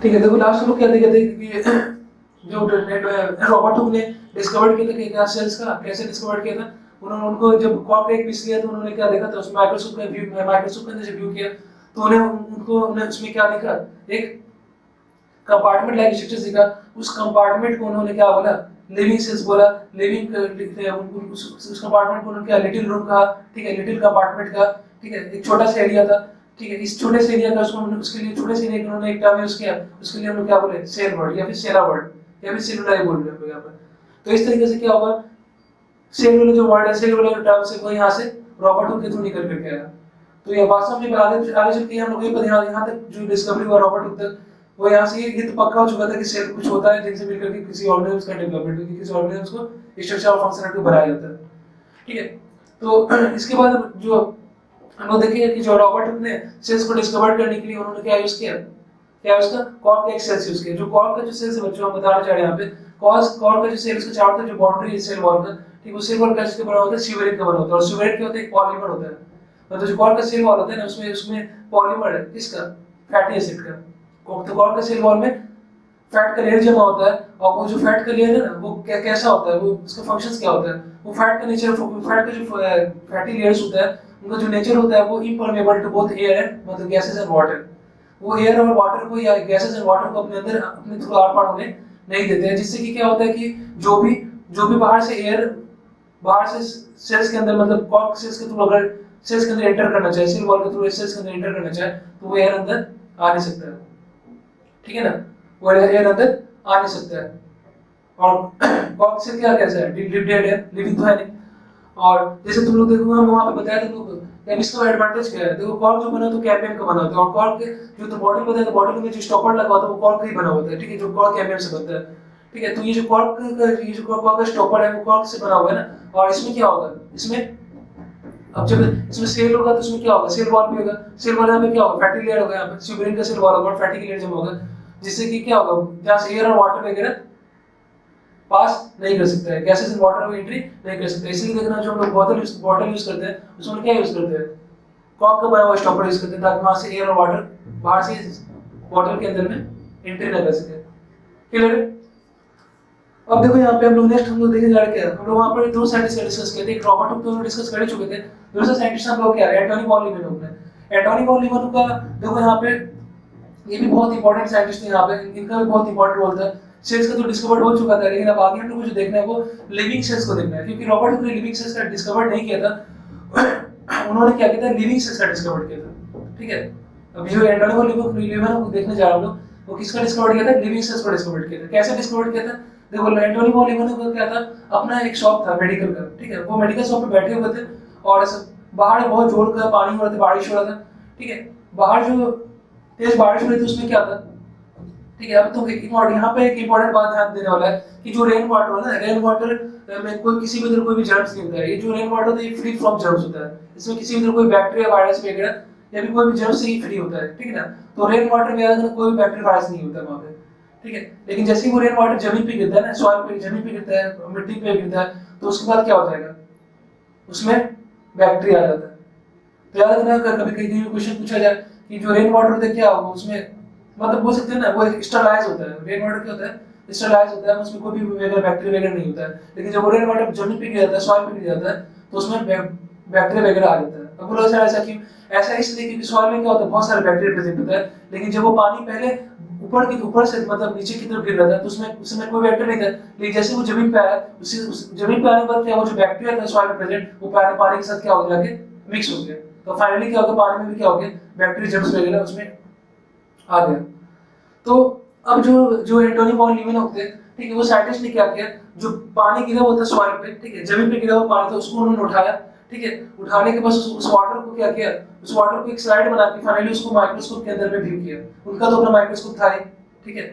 ठीक है, देखो लास्ट लोग क्या कहते हैं कि जो रॉबर्ट हुक ने डिस्कवर किया था कि क्या सेल्स का कैसे डिस्कवर किया था। उन्होंने उनको जब कॉर्क एक पीस लिया तो उन्होंने क्या देखा था, उसमें माइक्रोस्कोप के अंदर जब व्यू किया तो उन्हें उसमें क्या दिखा, एक कंपार्टमेंट लाइक स्ट्रक्चर दिखा। उस कंपार्टमेंट को उन्होंने क्या बोला, लिविंग सेल्स बोला। लिविंग उस कंपार्टमेंट को उन्होंने क्या लिटिल रूम कहा, ठीक है, लिटिल कंपार्टमेंट का, ठीक है, एक छोटा सा एरिया था, ठीक है। इस छोटे से एरिया का उसके लिए छोटे से एरिया का उन्होंने एक टर्म यूज किया, उसके लिए हम लोग क्या बोले, सेल वर्ड या फिर सेला वर्ड या फिर सेलुलर बोल रहे हैं यहाँ पर। तो इस तरीके से क्या होगा, सेलुलर जो वर्ड है, सेलुलर टर्म से वो यहाँ से रॉबर्ट हुक के थ्रू निकल करके आया। तो ये वास्तव में आगे आगे चल के हम लोग ये पता यहाँ तक जो डिस्कवरी हुआ रॉबर्ट हुक तक, वो यहाँ से ये तो पक्का हो चुका था कि सेल कुछ होता है जिनसे मिलकर के किसी ऑर्गेनिज्म का डेवलपमेंट होगी, किसी ऑर्गेनिज्म को स्ट्रक्चर और फंक्शन को बनाया जाता है, ठीक है। तो इसके बाद जो हम लोग देखेंगे कि जो रॉबर्ट हुक ने सेल्स को डिस्कवर करने के लिए उन्होंने क्या यूज किया, क्या उसका कॉर्क का एक सेल्स यूज किया। जो कॉर्क का जो सेल्स है बच्चों हम बताना चाह रहे हैं यहाँ पे, कॉर्क का जो सेल्स का चारों तरफ जो बाउंड्री है सेल वॉल का, ठीक है, वो सेल वॉल कैसे बना होता है, स्यूवेरिन का बना होता है। और स्यूवेरिन क्या होता है, एक पॉलीमर होता है। मतलब जो कॉर्क का सेल वॉल होता है ना, उसमें उसमें पॉलीमर है किसका, फैटी एसिड का। तो कॉर्क का सेल वॉल में फैट का लेयर जमा होता है, और वो जो फैट का लेयर है ना वो कैसा होता है, वो उसका फंक्शंस क्या होता है, वो फैट का नेचर, फैट का जो फैटी लेयर्स होता है उनका जो नेचर होता है वो impermeable to both air and मतलब गैसेस एंड वाटर। वो एयर और वाटर को या गैसेस एंड वाटर को अपने अंदर अपने थ्रू आर पार होने नहीं देते हैं, जिससे कि क्या होता है कि जो भी बाहर से एयर बाहर से सेल्स के अंदर मतलब कॉर्क सेल्स के थ्रू अगर सेल्स के अंदर एंटर करना चाहे, सेल वॉल के थ्रू सेल्स के अंदर एंटर करना चाहे तो वो एयर अंदर आ नहीं सकता है, ठीक है ना, वो एयर अंदर आ नहीं सकता है। और कॉर्क सेल क्या कैसा है, लिव डेड है, लिविंग तो है नहीं। और जैसे तुम लोग देखो हम वहां पे बताया तुम लोग केमिस्ट्री का एडवांटेज क्या है, देखो कॉर्क जो बना तो कैम्बियम का बना होता है, और कॉर्क के जो तो बॉटल बताया तो बॉटल में जो स्टॉपर लगा होता है वो कॉर्क का ही बना होता है, ठीक है, जो कॉर्क कैम्बियम से बनता है, ठीक है। तो ये जो कॉर्क का स्टॉपर है वो कॉर्क से बना हुआ है ना। और इसमें क्या होगा, इसमें अब जब इसमें सेल होगा तो इसमें क्या होगा, सेल वॉल भी होगा, सेल वॉल में क्या होगा, फैटी लेयर होगा, यहाँ पे स्यूबेरिन का सेल वॉल होगा और फैटी लेयर जमा होगा, जिससे कि क्या होगा, जहाँ से एयर और वाटर वगैरह पास नहीं कर सकता है, गैसेस एंड वाटर में एंट्री नहीं कर सकता। इसलिए देखना जो हम लोग बॉटल यूज करते हैं उसमें क्या यूज करते हैं, कॉर्क का बना हुआ स्टॉपर यूज करते हैं, ताकि वहां से एयर और वाटर बाहर से बॉटल के अंदर में एंट्री ना कर सके। क्लियर है। अब देखो यहाँ पे हम लोग नेक्स्ट हम लोग देखने जा रहे हैं, हम लोग वहां पर दो साइंटिस्ट का डिस्कस किए थे, एक रॉबर्ट हुक तो हम डिस्कस कर ही चुके थे, दूसरा साइंटिस्ट हम लोग क्या है, एंटोनी वॉन लीवेनहुक ने। एंटोनी वॉन लीवेनहुक का देखो यहाँ पे ये भी बहुत इंपॉर्टेंट साइंटिस्ट थे, यहाँ पे इनका भी बहुत इंपॉर्टेंट रोल था। सेल्स का तो डिस्कवर हो चुका था, लेकिन अब आगे हम लोग को जो देखना है वो लिविंग सेल्स को देखना है, क्योंकि रॉबर्ट हुक ने लिविंग सेल्स का डिस्कवर नहीं किया था, उन्होंने क्या किया था, लिविंग सेल्स का डिस्कवर किया था, ठीक है। अब जो एंटोनी वॉन लीवेनहुक देखने जा रहे हम लोग, वो किसका डिस्कवर किया था, लिविंग सेल्स को डिस्कवर किया था। कैसे डिस्कवर किया था, देखो एंटोनी वॉन लीवेनहुक का क्या था, अपना एक शॉप था मेडिकल का, ठीक है, वो मेडिकल शॉप पे बैठे हुए थे और बाहर बहुत जोर का पानी हो रहा था, बारिश हो रहा था, ठीक है, बाहर जो तेज बारिश हो रही थी उसमें क्या था, ठीक है। अब तो यहाँ पे एक इंपॉर्टेंट बात ध्यान देने वाला है कि जो रेन वाटर है ना, रेन वाटर में कोई किसी भी तरह कोई भी जर्म्स नहीं होता है। ये जो रेन वाटर होता है ये फ्री फ्रॉम जर्म्स होता है, इसमें किसी भी तरह कोई बैक्टीरिया वायरस वगैरह या भी कोई भी जर्म से ही फ्री होता है, ठीक है ना। तो रेन वाटर में अगर कोई बैक्टीरिया वायरस नहीं होता वहां पे, ठीक है। लेकिन जैसे ही वो रेन वाटर जमीन पे गिरता है ना, सॉइल पे, जमीन पे गिरता है, मिट्टी पे गिरता है, तो उसके बाद क्या हो जाएगा, उसमें बैक्टीरिया आ जाता है। तो याद रखना कभी कहीं क्वेश्चन पूछा जाए कि जो रेन वाटर होता है क्या होगा, उसमें मतलब बोल सकते हैं ना वो स्टरलाइज होता है। रेन वाटर क्या होता है, स्टरलाइज होता है, उसमें कोई भी बैक्टीरिया वगैरह नहीं होता है। लेकिन जब रेन वाटर जमीन पे गिर जाता है, सॉइल पे गिर जाता है, तो उसमें बैक्टीरिया वगैरह आ जाता है। अब बोलो सर ऐसा क्यों, ऐसा इसलिए क्योंकि सॉइल में क्या होता है, बहुत सारे बैक्टीरिया प्रेजेंट होता है, लेकिन जब वो पानी पहले ऊपर से मतलब नीचे की तरफ गिर रहा था तो उसमें कोई बैक्टीरिया नहीं था, लेकिन जैसे वो जमीन पे आया, उस जमीन पे आने के बाद क्या, वो जो बैक्टीरिया था सॉइल में प्रेजेंट वो पानी के साथ क्या हो जाके मिक्स हो गया, तो फाइनली क्या होगा, पानी में भी क्या हो गया, बैक्टीरिया जर्म्स वगैरह उसमें आ गया। तो अब जो एंटोनी वॉन लीवेनहुक थे, ठीक है, वो साइंटिस्ट ने क्या किया, जो पानी गिरा हुआ था सॉइल पे, ठीक है, जमीन पे गिरा हुआ पानी था, उसको उन्होंने उठाया, ठीक है, उठाने के बाद उस वाटर को क्या किया, उस वाटर को एक स्लाइड बना के फाइनली उसको माइक्रोस्कोप के अंदर में व्यू किया। उनका तो अपना माइक्रोस्कोप था ही, ठीक है।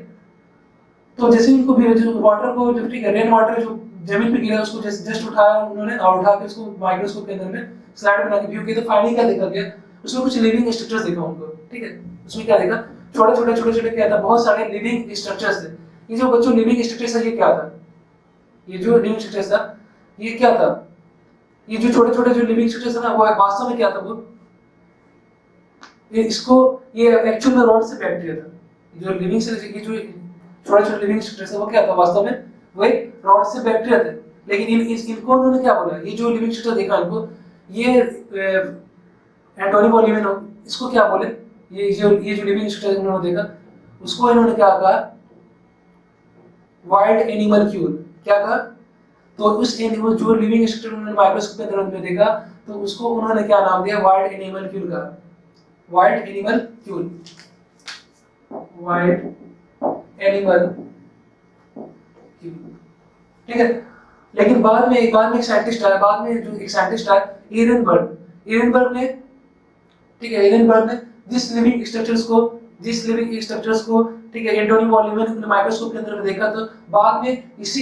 तो जैसे उनको भी जो वाटर को जो, ठीक है, रेन वाटर जो जमीन पे गिरा उसको जस्ट उठाया उन्होंने और उठा के उसको माइक्रोस्कोप के अंदर में स्लाइड बना के व्यू किया, तो फाइनली क्या देखा गया, उसमें कुछ लिविंग स्ट्रक्चर्स देखा उनको, ठीक है। उसमें क्या देखा, छोटे-छोटे क्या था, बहुत सारे लिविंग स्ट्रक्चर्स थे। ये जो बच्चों लिविंग स्ट्रक्चर्स है ये क्या था, ये जो लिविंग स्ट्रक्चर्स था ये क्या था, ये जो छोटे-छोटे जो लिविंग स्ट्रक्चर्स है ना वो वास्तव में क्या था, वो ये एक्चुअल में रॉड से बैक्टीरिया था, जो लिविंग सेल्स, ये जो छोटे छोटे लिविंग स्ट्रक्चर्स है वो क्या था वास्तव में, वो एक रॉड से बैक्टीरिया थे। लेकिन इनको उन्होंने क्या बोला, ये जो लिविंग स्ट्रक्चर देखा इनको, ये एंटोनी वॉलिवेनो इसको क्या बोले, ये जो लिविंग स्ट्रक्चर उन्होंने देखा उसको इन्होंने क्या कहा, वाइल्ड एनिमल क्यूल। क्या कहा, तो उस एनिमल जो लिविंग स्ट्रक्चर उन्होंने माइक्रोस्कोप के अंदर में देखा तो उसको उन्होंने क्या नाम दिया, वाइल्ड एनिमल क्यूल का, wild animalcule, wild animalcule. ठीक है। लेकिन बाद में एक साइंटिस्ट आया, बाद में जो एक साइंटिस्ट आया एरेनबर्ग ने, ठीक है, एरेनबर्ग ने जिस लिविंग स्ट्रक्चर्स को ठीक है एंटोनी वॉलिवेनो ने माइक्रोस्कोप के अंदर में देखा, तो बाद में इसी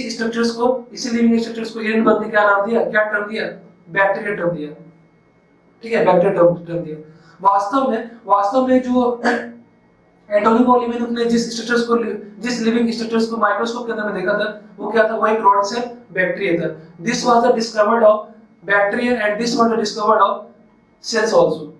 लिविंग स्ट्रक्चर्स को एरेनबर्ग ने क्या नाम दिया, क्या टर्म दिया, बैक्टीरिया टर्म दिया। ठीक है, बैक्टीरिया टर्म दिया। वास्तव में जो एंटोनी वॉलिवेनो ने जिस लिविंग स्ट्रक्चर्स को माइक्रोस्कोप के अंदर में देखा था वो क्या था, वो एक रॉड सेल बैक्टीरिया था। This was the discovered of bacteria and this was the discovered of sales also.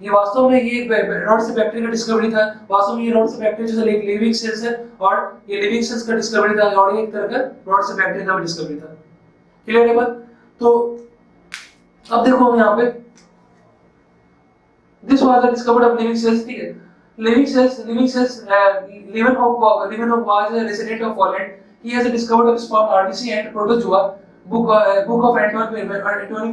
ये वास्तव में ये रॉड से बैक्टीरिया का डिस्कवरी था। वास्तव में ये रॉड से बैक्टीरिया जो एक लिविंग सेल्स है और ये लिविंग सेल्स का डिस्कवरी था और एक तरह का रॉड से बैक्टीरिया का भी डिस्कवरी था। क्लियर है बात? तो अब देखो हम यहाँ पे this was the discovered of living sales. ठीक है, living cells Leeuwenhoek was a resident of Holland. He has discovered of sperm, RBC and protozoa. Book of Antoine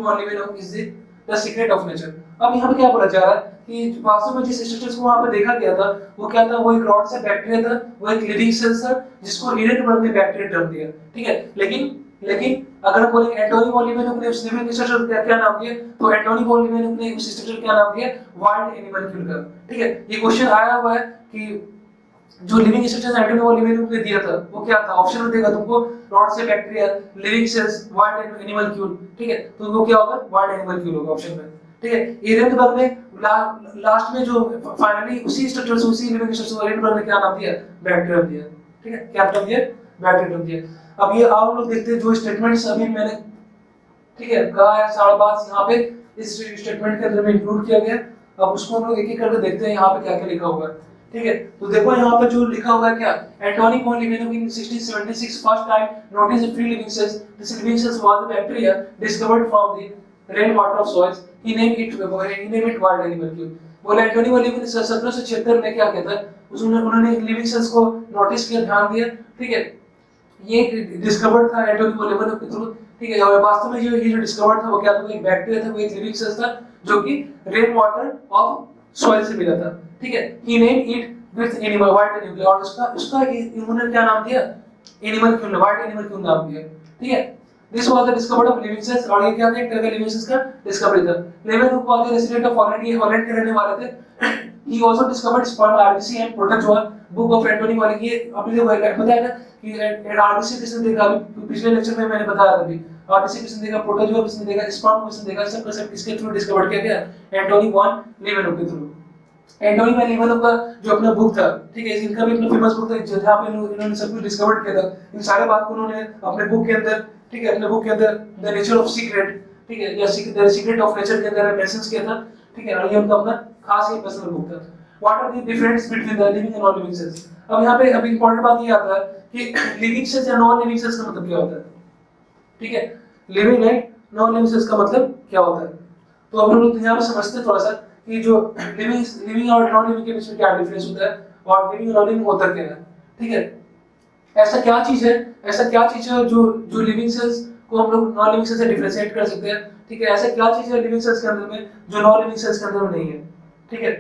Walliveno is the secret of nature. अब यहाँ पे क्या बोला जा रहा है कि वास्तव में जिस स्ट्रक्चर्स को वहाँ पे देखा गया था वो क्या था, वो एक रॉड से बैक्टीरिया था, वो एक लिविंग सेल्स था जिसको एरेनबर्ग ने बैक्टीरिया टर्म दिया। ठीक है, लेकिन अगर हम बोले एंटोनी वॉलिवेनो ने उस लिविंग स्ट्रक्चर का क्या नाम दिया, तो एंटोनी वॉलिवेनो ने उस स्ट्रक्चर का क्या नाम दिया, वाइल्ड एनिमल क्यूल का। ठीक है, ये क्वेश्चन आया हुआ है कि जो लिविंग स्ट्रक्चर एंटोनी वॉलिवेनो ने दिया था वो क्या था, ऑप्शन में देगा तुमको रॉड से bacteria, living cells, wild animalcule. ठीक है, तो वो क्या होगा, वाइल्ड एनिमल क्यूल होगा ऑप्शन में। ठीक है, एरेनबर्ग ने लास्ट में जो फाइनली उसी स्ट्रक्चर से उसी लिविंग स्ट्रक्चर को एरेनबर्ग ने क्या नाम दिया, बैक्टीरिया दिया। ठीक है, क्या नाम दिया, बैक्टीरिया दिया। अब ये आप लोग देखते हैं जो स्टेटमेंट्स अभी मैंने ठीक है कहा है सारा बात यहाँ पे इस स्टेटमेंट के अंदर में इंक्लूड किया गया। अब उसको हम लोग एक एक करके देखते हैं यहाँ पे क्या क्या लिखा हुआ है। ठीक है, तो देखो यहाँ पे जो लिखा हुआ है क्या, Antonie Leeuwenhoek in 1676 first time notice free living cells, this living cells was the bacteria discovered from the rain water of soils, he name it wild animalcule. बोला एंटोनी वॉलिवेनो 1776 में क्या कहता है, उन्होंने लिविंग सेल्स को notice किया, ध्यान दिया। ठीक है, ये डिस्कवर्ड था एंटोनी वॉलिवेनो के थ्रू। ठीक है, और वास्तव में ये जो डिस्कवर्ड था वो क्या था, वो एक बैक्टीरिया था, वो एक लिविंग सेल्स था जो कि रेन वाटर ऑफ सॉइल से मिला था। ठीक है, he name it with animal wild animal, और उसका इन्होंने क्या नाम दिया, animalcule, wild animalcule नाम दिया। ठीक है, this was the discovered of living cells, और ये क्या था, एक तरह का लिविंग सेल्स का डिस्कवरी था। Leeuwenhoek was the resident of Holland, ये हॉलैंड के रहने वाले थे। He also discovered sperm, RBC and protozoa. Book of Anthony Walliveno, ये अभी देखो बताया ना कि RBC किसने देखा, अभी पिछले लेक्चर में मैंने बताया था। अभी RBC किसने देखा, प्रोटोजोआ किसने देखा, स्पर्म किसने देखा, सब का सब किसके थ्रू डिस्कवर किया गया, एंटोनी वॉन लीवेनहुक के थ्रू। एंटोनी वॉन लीवेनहुक का जो अपना बुक था, ठीक है, इनका भी अपना फेमस बुक था जहां पे इन्होंने सब कुछ डिस्कवर किया था। इन सारे बात को उन्होंने अपने बुक के अंदर, ठीक है, अपने बुक के अंदर द नेचर ऑफ सीक्रेट, ठीक है, या द सीक्रेट ऑफ नेचर के अंदर मेंशन किया था। ठीक है, और ये उनका अपना खास एक पर्सनल बुक था। What are the difference between the living and non-living cells? अब यहाँ पे अभी इम्पोर्टेंट बात ये आता है कि लिविंग सेल्स या नॉन लिविंग सेल्स का मतलब क्या होता है। ठीक है, living and non living cells का मतलब क्या होता है, तो अब हम लोग यहाँ पे समझते हैं थोड़ा सा कि जो लिविंग और नॉन लिविंग के बीच में क्या डिफरेंस होता है और लिविंग और नॉन लिविंग होता क्या है। ठीक है, ऐसा क्या चीज है जो लिविंग सेल्स को हम लोग नॉन लिविंग सेल्स से डिफरेंशिएट कर सकते हैं। ठीक है, ऐसा क्या चीज है लिविंग सेल्स के अंदर में जो नॉन लिविंग सेल्स के अंदर में नहीं है। ठीक है,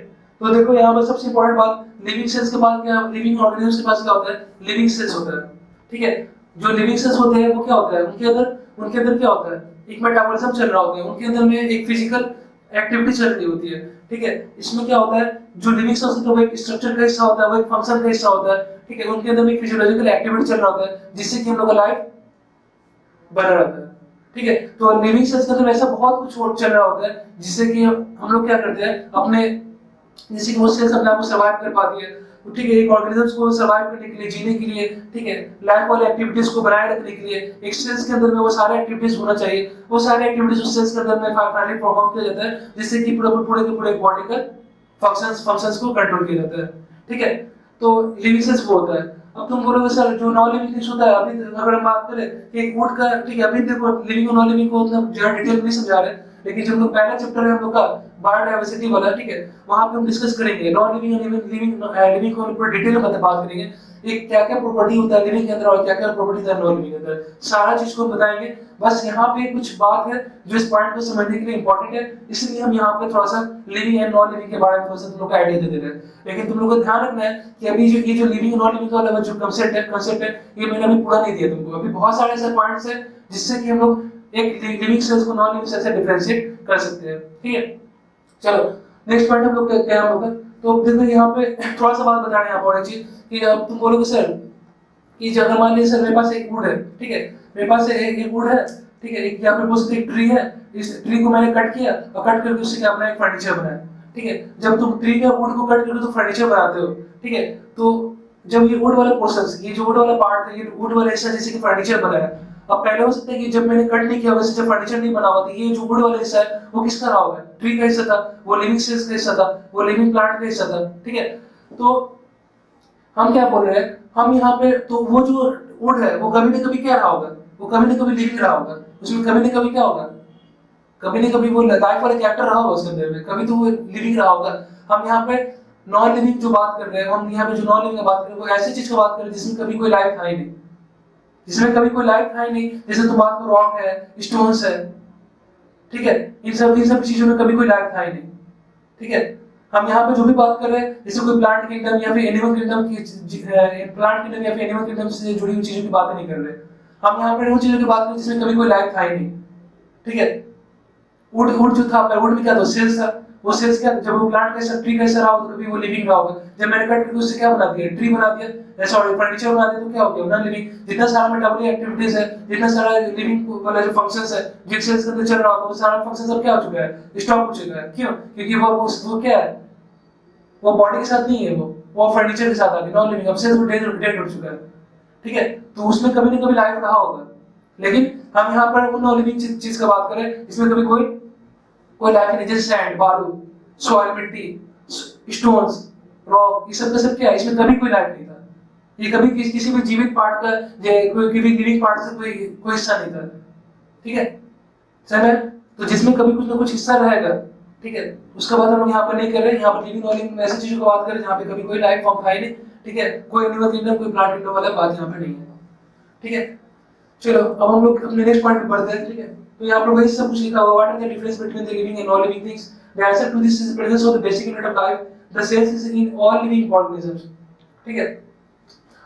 तो देखो यहाँ पर सबसे इंपॉर्टेंट बात, लिविंग सेल्स के पास क्या, लिविंग ऑर्गेनिजम्स के पास क्या होता है, लिविंग सेल्स होता है। ठीक है, जो लिविंग सेल्स होते हैं वो क्या होता है, उनके अंदर क्या होता है, एक मेटाबॉलिज्म चल रहा होता है, उनके अंदर में एक फिजिकल एक्टिविटी चल रही होती है। ठीक है, इसमें क्या होता है, जो लिविंग सेल्स होता है वो एक स्ट्रक्चर का हिस्सा होता है, वो एक फंक्शन का हिस्सा होता है। ठीक है, उनके अंदर में एक फिजियोलॉजिकल एक्टिविटी चल रहा होता है जिससे कि हम लोग का लाइफ बना रहता है। ठीक है, तो लिविंग सेल्स के अंदर ऐसा बहुत कुछ चल रहा होता है जिससे कि हम लोग क्या करते हैं, अपने जैसे कि वो सेल्स अपने आप को सर्वाइव कर पाती है। ठीक है, एक ऑर्गेनिजम्स को सर्वाइव करने के लिए, जीने के लिए, ठीक है, लाइफ वाली एक्टिविटीज को बनाए रखने के लिए एक सेल्स के अंदर में वो सारे एक्टिविटीज होना चाहिए। वो सारे एक्टिविटीज उस सेल्स के अंदर में फाइनली परफॉर्म किया जाता है जिससे कि पूरे के पूरे बॉडी का फंक्शंस को कंट्रोल किया जाता है। ठीक है, तो लिविंग सेल्स वो होता है। अब तुम बोलोगे सर जो नॉन लिविंग थिंग्स होता है, अभी अगर हम बात करें कि एक वुड का, ठीक है, अभी देखो लिविंग और नॉन लिविंग को उतना ज्यादा डिटेल में नहीं समझा रहे, लेकिन जब हम लोग पहला चैप्टर है हम लोग का बायोडायवर्सिटी वाला, ठीक है, वहां पे हम डिस्कस करेंगे नॉन लिविंग और लिविंग को पूरा डिटेल में बात करेंगे, एक क्या क्या प्रॉपर्टी होता है लिविंग के अंदर और क्या क्या प्रॉपर्टी होता है नॉन लिविंग के अंदर, सारा चीज को बताएंगे। बस यहाँ पे कुछ बात है जो इस पॉइंट को समझने के लिए इंपॉर्टेंट है, इसलिए हम यहाँ पे थोड़ा सा लिविंग एंड नॉन लिविंग के बारे में थोड़ा सा तुम लोग को आइडिया दे रहे हैं। लेकिन तुम लोग को ध्यान रखना है कि अभी जो ये जो लिविंग नॉन लिविंग वाला जो कंसेप्ट है ये मैंने अभी पूरा नहीं दिया तुमको, अभी बहुत सारे ऐसे पॉइंट्स है जिससे कि हम लोग एक लिविंग सेल्स को नॉन लिविंग सेल्स से डिफरेंशिएट कर सकते हैं, ठीक है। चलो नेक्स्ट पॉइंट हम लोग क्या होगा, तो देखो यहाँ पे थोड़ा सा बात बताने यहाँ पर चीज कि अब तुम बोलोगे सर कि अगर मान लीजिए सर मेरे पास एक वुड है, ठीक है, मेरे पास एक वुड है, ठीक है, एक यहाँ पे बोल सकते एक ट्री है, इस ट्री को मैंने कट किया और कट करके उससे क्या बनाया, एक फर्नीचर बनाया, ठीक है। जब तुम ट्री के वुड को कट करके तो फर्नीचर बनाते हो, ठीक है, तो जब ये वुड वाला पोर्शन, ये जो वुड वाला पार्ट है, ये वुड वाला हिस्सा जैसे कि फर्नीचर बनाया, अब पहले हो सकता है कि जब मैंने कट नहीं किया वैसे जब फर्नीचर नहीं बना हुआ था, ये जो वुड वाला हिस्सा है वो किसका रहा होगा, ट्री का हिस्सा था, वो लिविंग सेल्स का हिस्सा था, वो लिविंग प्लांट का हिस्सा था, ठीक है। तो हम क्या बोल रहे हैं, हम यहाँ पे तो वो जो वुड है वो कभी ना कभी क्या रहा होगा, वो कभी ना कभी लिविंग रहा होगा, उसमें कभी ना कभी क्या होगा, कभी ना कभी वो लाइफ वाला कैरेक्टर रहा होगा उसके अंदर में, कभी तो वो लिविंग रहा होगा। हम यहाँ पे नॉन लिविंग जो बात कर रहे हैं, हम यहाँ पे जो नॉन लिविंग की बात कर रहे हैं वो ऐसी चीज की बात कर रहे हैं जिसमें कभी कोई लाइफ था ही नहीं, जिसमें कभी कोई लाइफ था ही नहीं, जैसे तुम बात करो रॉक है, स्टोन्स है, ठीक है, इन सब चीजों में कभी कोई लाइफ था ही नहीं, ठीक है। हम यहाँ पे जो भी बात कर रहे हैं जैसे कोई प्लांट किंगडम या फिर एनिमल किंगडम की, प्लांट किंगडम या फिर एनिमल किंगडम से जुड़ी हुई चीजों की बात नहीं कर रहे, हम यहाँ पे उन चीजों की बात कर रहे हैं जिसमें कभी कोई लाइफ था ही नहीं, ठीक है। वुड जो था, वुड में क्या था, सेल्स था, वो सेल्स क्या, जब वो प्लांट का ट्री कैसा रहा होगा तो कभी वो लिविंग रहा होगा, जब मैंने कट करके उससे क्या बना दिया, ट्री बना दिया, सॉरी फर्नीचर बना दिया, तो क्या हो गया नॉन लिविंग। जितना सारा मेटाबॉलिक एक्टिविटीज है, जितना सारा लिविंग वाला जो फंक्शंस है जिन सेल्स के अंदर चल रहा होगा, वो सारा फंक्शंस अब क्या हो चुका है, स्टॉप हो चुका है। क्यों? क्योंकि वो क्या है, वो बॉडी के साथ नहीं है, वो फर्नीचर के साथ आ गया, नॉन लिविंग, अब सेल्स डेड हो चुका है, ठीक है। तो उसमें कभी ना कभी लाइफ रहा होगा, लेकिन हम यहाँ पर वो नॉन लिविंग चीज का बात करें इसमें कभी कोई लाइफ नहीं, जैसे सैंड, बालू, सॉइल, मिट्टी, स्टोन्स, रॉक, ये सब का सब क्या है, इसमें कभी कोई लाइफ नहीं था, ये कभी किसी भी जीवित पार्ट का कोई लिविंग पार्ट से कोई हिस्सा नहीं था, ठीक है सर। तो जिसमें कभी कुछ ना कुछ हिस्सा रहेगा, ठीक है, उसका बात हम लोग यहाँ पर नहीं कर रहे हैं, यहाँ पर लिविंग नॉन लिविंग ऐसी चीजों की बात करें जहाँ पे कभी कोई लाइफ फॉर्म था ही नहीं, ठीक है, कोई एनिमल किंगडम कोई प्लांट किंगडम वाला बात यहाँ पे नहीं है, ठीक है। चलो अब हम लोग अपने नेक्स्ट पॉइंट पे बढ़ते हैं, ठीक है। तो यहाँ पर वही सब कुछ लिखा हुआ, what are the difference between the living and non living things, the answer to this is presence of the basic unit of life, the cells is in all living organisms, ठीक है।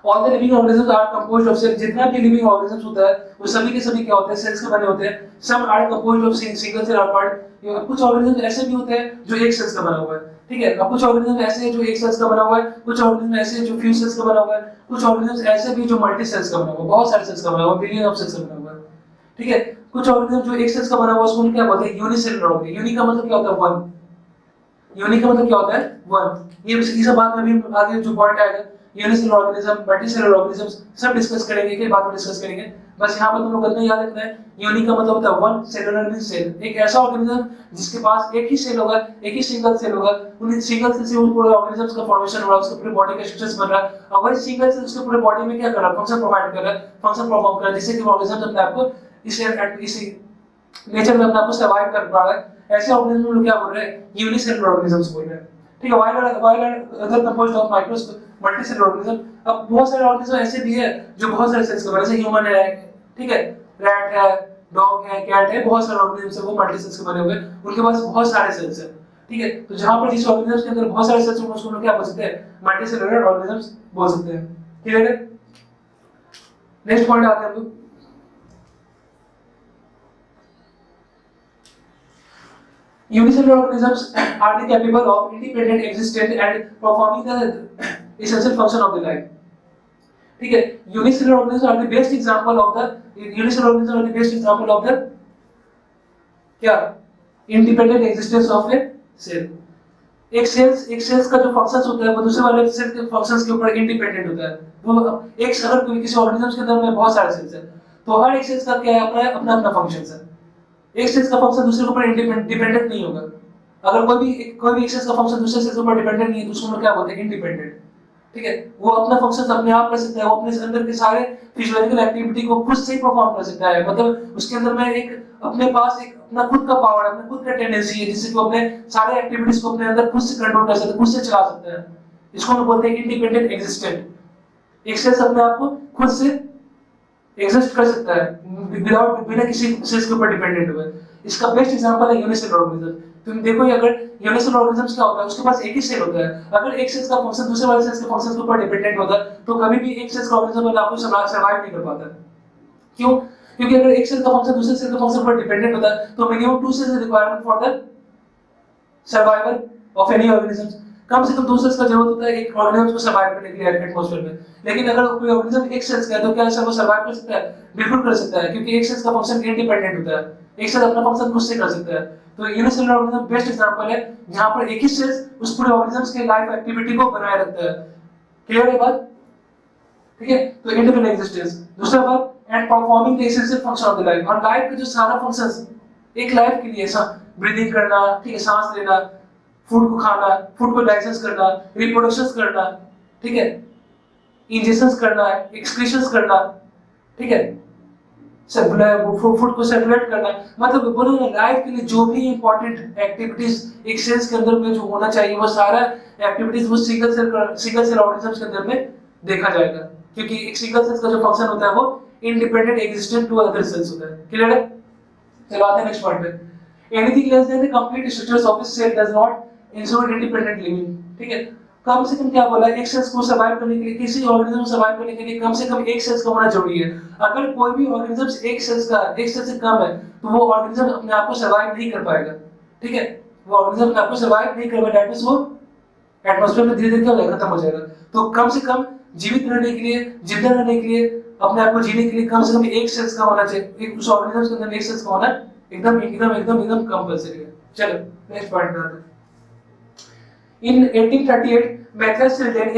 All the living organisms are composed of cells, जितना भी living organisms होता है वो सभी के सभी क्या होते हैं, सेल्स के बने होते हैं। Some are composed of single cell और पार्ट, कुछ ऑर्गेनिजम्स ऐसे भी होते हैं जो एक सेल्स का बना हुआ है, ठीक है। अब कुछ ऑर्गेनिज्म ऐसे हैं जो एक सेल्स का बना हुआ है, कुछ ऑर्गेनिज्म ऐसे हैं जो फ्यू सेल्स का बना हुआ है, कुछ ऑर्गेनिज्म ऐसे भी जो मल्टी सेल्स का बना हुआ है, बहुत सारे सेल्स का बना हुआ है, बिलियन ऑफ सेल्स का बना हुआ है, ठीक है। कुछ ऑर्गेनिज्म जो एक सेल्स का बना हुआ है उसको क्या बोलते हैं, यूनिसेलुलर ऑर्गेनिज्म। यूनि का मतलब क्या होता है, वन। यूनि का मतलब क्या होता है, वन। ये सब बात में भी आगे जो पॉइंट आएगा, यूनिसेलुलर ऑर्गेनिज्म, मल्टीसेलुलर ऑर्गेनिज्म्स सब डिस्कस करेंगे, एक बात में डिस्कस करेंगे। बस यहाँ पर तुम लोग इतना याद रखना है, यूनि का मतलब होता है वन, सेलुलर मींस सेल, एक ऐसा ऑर्गेनिज्म जिसके पास एक ही सेल होगा, एक ही सिंगल सेल होगा, उन सिंगल सेल से पूरे ऑर्गेनिज्म्स का फॉर्मेशन हो रहा है, उसके पूरे बॉडी का स्ट्रक्चर्स बन रहा है, और वही सिंगल सेल उसके पूरे बॉडी में क्या कर रहा है, फंक्शन प्रोवाइड कर रहा है, फंक्शन परफॉर्म कर रहा है, जिससे कि ऑर्गेनिज्म अपने आप को इसी नेचर में अपने आप को सर्वाइव कर पा रहा है। ऐसे ऑर्गेनिज्म लोग क्या बोल रहे हैं, यूनिसेलुलर ऑर्गेनिज्म्स बोल रहे हैं, ठीक है। While other composed of multicellular organism. अब बहुत सारे ऑर्गेनिज्म ऐसे भी है जो बहुत सारे सेल्स का बने, जैसे ह्यूमन है, ठीक है, रैट है, डॉग है, कैट है, बहुत सारे ऑर्गेनिज्म है वो मल्टी सेल्स के बने हुए, उनके पास बहुत सारे सेल्स हैं, ठीक है। तो जहां पर जिस ऑर्गेनिज्म के अंदर बहुत सारे सेल्स होंगे उसको हम क्या बोल सकते हैं, मल्टीसेलुलर ऑर्गेनिज्म्स बोल सकते हैं, ठीक है। नेक्स्ट पॉइंट आते हैं हम लोग, unicellular organisms are the capable of independent existence and performing the essential function of the life, ठीक है। unicellular organisms are the best example of the क्या, independent existence of a cell। एक sales का जो फंक्शंस होता है वो दूसरे वाले सेल के फंक्शंस के ऊपर इंडिपेंडेंट होता है। वो एक अगर कोई किसी ऑर्गेनिज्म के अंदर में बहुत सारे सेल्स हैं तो हर एक सेल्स का क्या है, अपना अपना फंक्शंस है। एक सेल्स का फंक्शन दूसरे के ऊपर डिपेंडेंट नहीं होगा। अगर कोई भी एक सेल्स का फंक्शन दूसरे सेल्स के ऊपर डिपेंडेंट नहीं है तो उसको हम क्या बोलते हैं, इंडिपेंडेंट, ठीक है, वो अपना फंक्शन अपने आप कर सकता है, वो अपने अंदर के सारे फिजियोलॉजिकल एक्टिविटी को खुद से ही परफॉर्म कर सकता है, मतलब उसके अंदर में एक अपने पास एक अपना खुद का पावर है, अपना खुद का टेंडेंसी है, जिससे वो अपने सारे एक्टिविटीज को अपने अंदर खुद से कंट्रोल कर सकता है, खुद से चला सकता है। इसको हम बोलते हैं इंडिपेंडेंट एग्जिस्टेंट। एक सेल्स अपने आप को खुद से एग्जिस्ट कर सकता है विदाउट बिना किसी सेल्स के ऊपर डिपेंडेंट हुए। इसका बेस्ट एग्जांपल है यूनिसेलुलर ऑर्गेनिज्म। तुम देखो, अगर यूनिसेलुलर ऑर्गेनिज्म्स क्या होता है, उसके पास एक ही सेल होता है, अगर एक सेल का फंक्शन दूसरे वाले सेल के फंक्शन के ऊपर डिपेंडेंट होता है तो कभी भी एक सेल का ऑर्गेनिज्म वाला आपको सर्वाइव नहीं कर पाता। क्यों? क्योंकि अगर एक सेल का फंक्शन दूसरे सेल के फंक्शन पर डिपेंडेंट होता है तो minimum 2 cells requirement for the survival of any organism. कम से कम 2 सेल्स का जरूरत होता है एक ऑर्गेनिज्म को सर्वाइव करने के लिए एटमॉस्फेयर में। लेकिन अगर कोई ऑर्गेनिज्म एक सेल्स का है तो क्या वो सर्वाइव कर सकता है? बिल्कुल कर सकता है, क्योंकि एक सेल्स का फंक्शन इंडिपेंडेंट होता है, एक सेल अपना फंक्शन खुद से कर सकता है। तो यूनिसेलुलर ऑर्गेनिज्म बेस्ट एग्जांपल है जहां पर एक ही सेल उस पूरे ऑर्गेनिज्म के लाइफ एक्टिविटी को बनाए रखता है। क्लियर है बात? ठीक है, तो इंडिपेंडेंट एग्जिस्टेंस। दूसरा बात, and performing the essential function of the life. और लाइफ के जो सारा फंक्शंस एक लाइफ के लिए, ब्रीदिंग करना, ठीक है, सांस लेना, फूड को खाना, फूड को डाइजेस्ट करना, रिप्रोडक्शन करना, ठीक है, इंजेक्शंस करना, एक्सक्रीशंस करना, ठीक है, फूड को सर्कुलेट करना, मतलब बोलो ना, लाइफ के लिए जो भी इंपॉर्टेंट एक्टिविटीज एक सेल्स के अंदर में जो होना चाहिए वो सारा एक्टिविटीज वो सिंगल सेल ऑर्गेनिजम्स के अंदर में देखा जाएगा, क्योंकि एक सिंगल सेल का जो फंक्शन होता है वो independent existent to other cells होता है। क्लियर है? चलो आते हैं नेक्स्ट पॉइंट पे। Anything less than the complete structures of a cell does not ensure independent living. ठीक है, कम से कम क्या बोला है, एक सेल्स को सर्वाइव करने के लिए, किसी ऑर्गेनिज्म को सर्वाइव करने के लिए कम से कम एक सेल्स का होना जरूरी है। अगर कोई भी ऑर्गेनिज्म एक सेल से कम है तो वो ऑर्गेनिज्म अपने आप को सर्वाइव नहीं कर पाएगा। ठीक है, वो ऑर्गेनिज्म अपने आप को सर्वाइव नहीं कर पाएगा, दैट मींस वो एटमॉस्फेयर में धीरे-धीरे क्या हो जाएगा, खत्म हो जाएगा। तो कम से कम जीवित रहने के लिए, जिंदा रहने के लिए, अपने आप को जीने के लिए कम से कम एक सेल्स का होना चाहिए, एक उस ऑर्गेनिज्म के अंदर एक सेल्स का होना एकदम कंपल्सरी है। चलो नेक्स्ट पॉइंट पे आते हैं। In 1838, Matthias Silden, a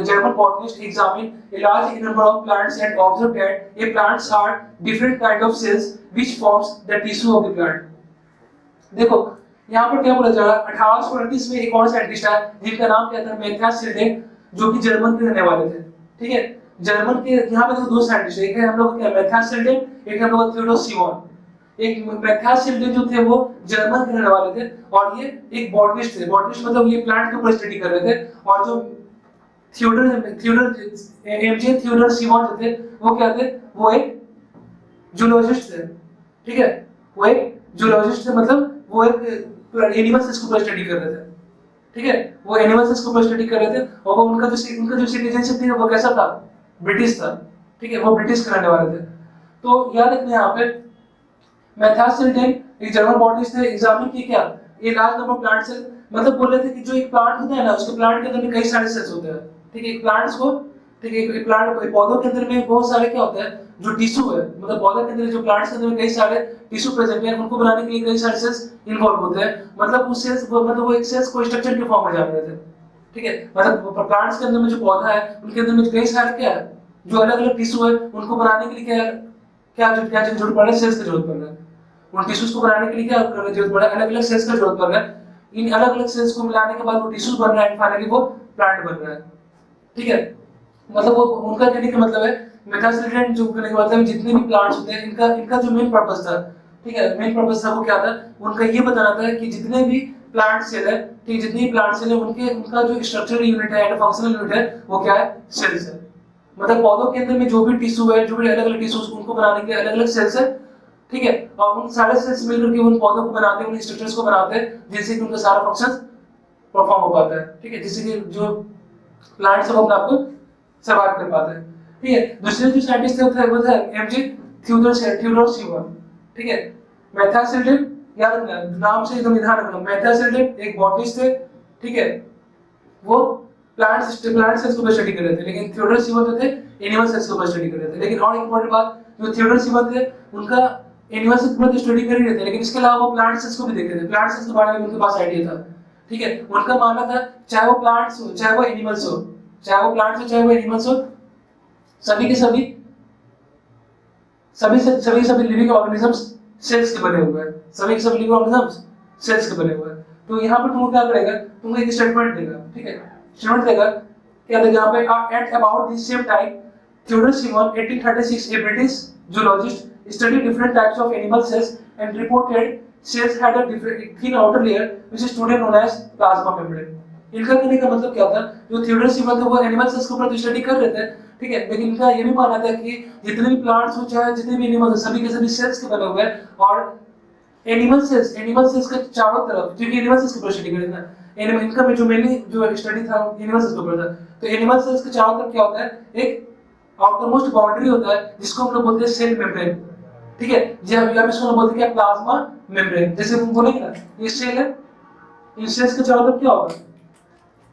German botanist, examined a large number of plants and observed that a plants are different kind of cells which forms the tissue of the plant. देखो यहाँ पर क्या बोला जा रहा है, 1838 में एक और साइंटिस्ट आया जिनका नाम क्या था, मैथियास सिल्डेन, जो कि जर्मन के रहने वाले थे। ठीक है, जर्मन के यहाँ पे दो साइंटिस्ट, एक है हम लोग क्या मैथियास सिल्डेन, एक है हम लोग थियोडोर सिमोन। एक मैथियास सिल्डेन जो थे वो जर्मन के रहने वाले थे और ये एक बॉटनिस्ट थे। बॉटनिस्ट मतलब ये प्लांट के ऊपर स्टडी कर रहे थे। और जो थियोडोर सिमोन जो थे वो क्या थे, वो एक जूलॉजिस्ट थे। ठीक है, वो एक जूलॉजिस्ट थे, मतलब वो एक एनिमल सेल्स के ऊपर स्टडी कर रहे थे। ठीक है, वो एनिमल सेल्स के ऊपर स्टडी कर रहे थे और वो उनका जो सिटीजनशिप थी वो कैसा था, ब्रिटिश था। ठीक है, वो ब्रिटिश के रहने वाले थे। तो याद रखना यहाँ पे मैथियास सिल्डेन एक जर्मन बॉटनिस्ट थे, एग्जामिन की क्या ये लार्ज नंबर प्लांट सेल, मतलब बोल रहे थे कि जो एक प्लांट होता है ना, उसके प्लांट के अंदर में कई सारे सेल्स होते हैं। ठीक है, एक प्लांट्स को, ठीक है, एक प्लांट पौधों के अंदर में बहुत सारे क्या होते हैं, जो टिश्यू है, मतलब पौधे के अंदर जो प्लांट्स के अंदर में कई सारे टिश्यू प्रेजेंट है, उनको बनाने के लिए कई सारे सेल्स इन्वॉल्व होते हैं। मतलब उस सेल्स मतलब वो एक सेल्स को स्ट्रक्चर के फॉर्म में जान रहे थे। ठीक है, मतलब प्लांट्स के अंदर में जो पौधा है उनके अंदर में कई सारे क्या है, जो अलग अलग टिश्यू है, उनको बनाने के लिए क्या जरूरत पड़ रहा है, सेल्स की जरूरत पड़ रहा है। उन टिश्यूज को बनाने के लिए क्या जरूरत पड़ रहा है, अलग अलग सेल्स का जरूरत पड़ रहा है। इन अलग अलग सेल्स को मिलाने के बाद वो टिश्यूज बन रहा है, फाइनली वो प्लांट बन रहा है। ठीक है, मतलब वो उनका कहने का मतलब है मैथियास सिल्डेन जो कहने का मतलब है जितने भी प्लांट्स होते हैं इनका जो मेन पर्पस था, ठीक है, मेन पर्पस था वो क्या था, उनका ये बताना था कि जितने भी प्लांट सेल है, ठीक, जितनी भी प्लांट सेल है उनका जो स्ट्रक्चरल यूनिट है या फंक्शनल यूनिट है वो क्या है, सेल्स है। मतलब पौधों के अंदर में जो भी टिश्यू है, जो भी अलग अलग टिश्यूज, उनको बनाने के लिए अलग अलग सेल्स है। ठीक है, और उन सारे सेल्स मिलकर के उन पौधों को बनाते हैं, उन स्ट्रक्चर्स को बनाते हैं, जिससे कि उनका सारा फंक्शन परफॉर्म हो पाता है। ठीक है, जिससे कि जो प्लांट्स है वो अपने आप को सर्वाइव कर पाते हैं। ठीक है, दूसरे जो साइंटिस्ट थे वो थे एमजे थियोडोर सिमोन। ठीक है, मैथियास सिल्डेन, याद रखना नाम से एकदम ध्यान रखना, मैथियास सिल्डेन एक बॉटनिस्ट थे। ठीक है, वो प्लांट सेल्स को स्टडी कर रहे थे, लेकिन थियोडोर सिमोन जो थे एनिमल सेल्स को स्टडी कर रहे थे। लेकिन और एक इंपॉर्टेंट बात, जो थियोडोर सिमोन थे उनका एनिमल सेल्स को स्टडी कर ही रहे थे, लेकिन इसके अलावा वो प्लांट सेल्स को भी देख रहे थे। प्लांट सेल्स के बारे में उनके पास आइडिया था। ठीक है, उनका मानना था चाहे वो प्लांट्स हो, चाहे वो एनिमल्स हो, चाहे वो प्लांट्स हो, चाहे वो एनिमल्स हो, सभी के सभी लिविंग ऑर्गेनिजम्स सेल्स के बने हुए हैं। सभी के सभी लिविंग ऑर्गेनिजम्स सेल्स के बने हुए हैं। तो यहाँ पर तुमको क्या करेगा, तुमको एक स्टेटमेंट देगा। ठीक है, स्टेटमेंट देगा क्या था यहाँ पे at about this same time Theodor Schwann 1836 a British zoologist studied different types of animal cells and reported cells had a different thin outer layer which is today known as plasma membrane. इनका कहने का मतलब क्या था, जो Theodore सिमन थे वो animal cells के ऊपर स्टडी कर रहे थे, ठीक है, लेकिन इनका ये भी मानना था कि जितने भी प्लांट्स हो चाहे जितने भी एनिमल्स सभी के सभी सेल्स के बने हुए हैं, और एनिमल सेल्स के चारों तरफ, क्योंकि एनिमल सेल्स की स्टडी कर रहे थे ना, एनिमल इनका में जो मेनली जो स्टडी था एनिमल सेल्स के ऊपर था, तो एनिमल सेल्स के चारों तरफ क्या होता है, एक आउटरमोस्ट बाउंड्री होता है जिसको हम लोग बोलते हैं सेल मेम्ब्रेन, ठीक है, जब आप इसको बोलते हैं प्लाज्मा मेम्ब्रेन, जैसे हम बोलेंगे ना ये सेल है, इन सेल्स के चारों तरफ क्या होगा,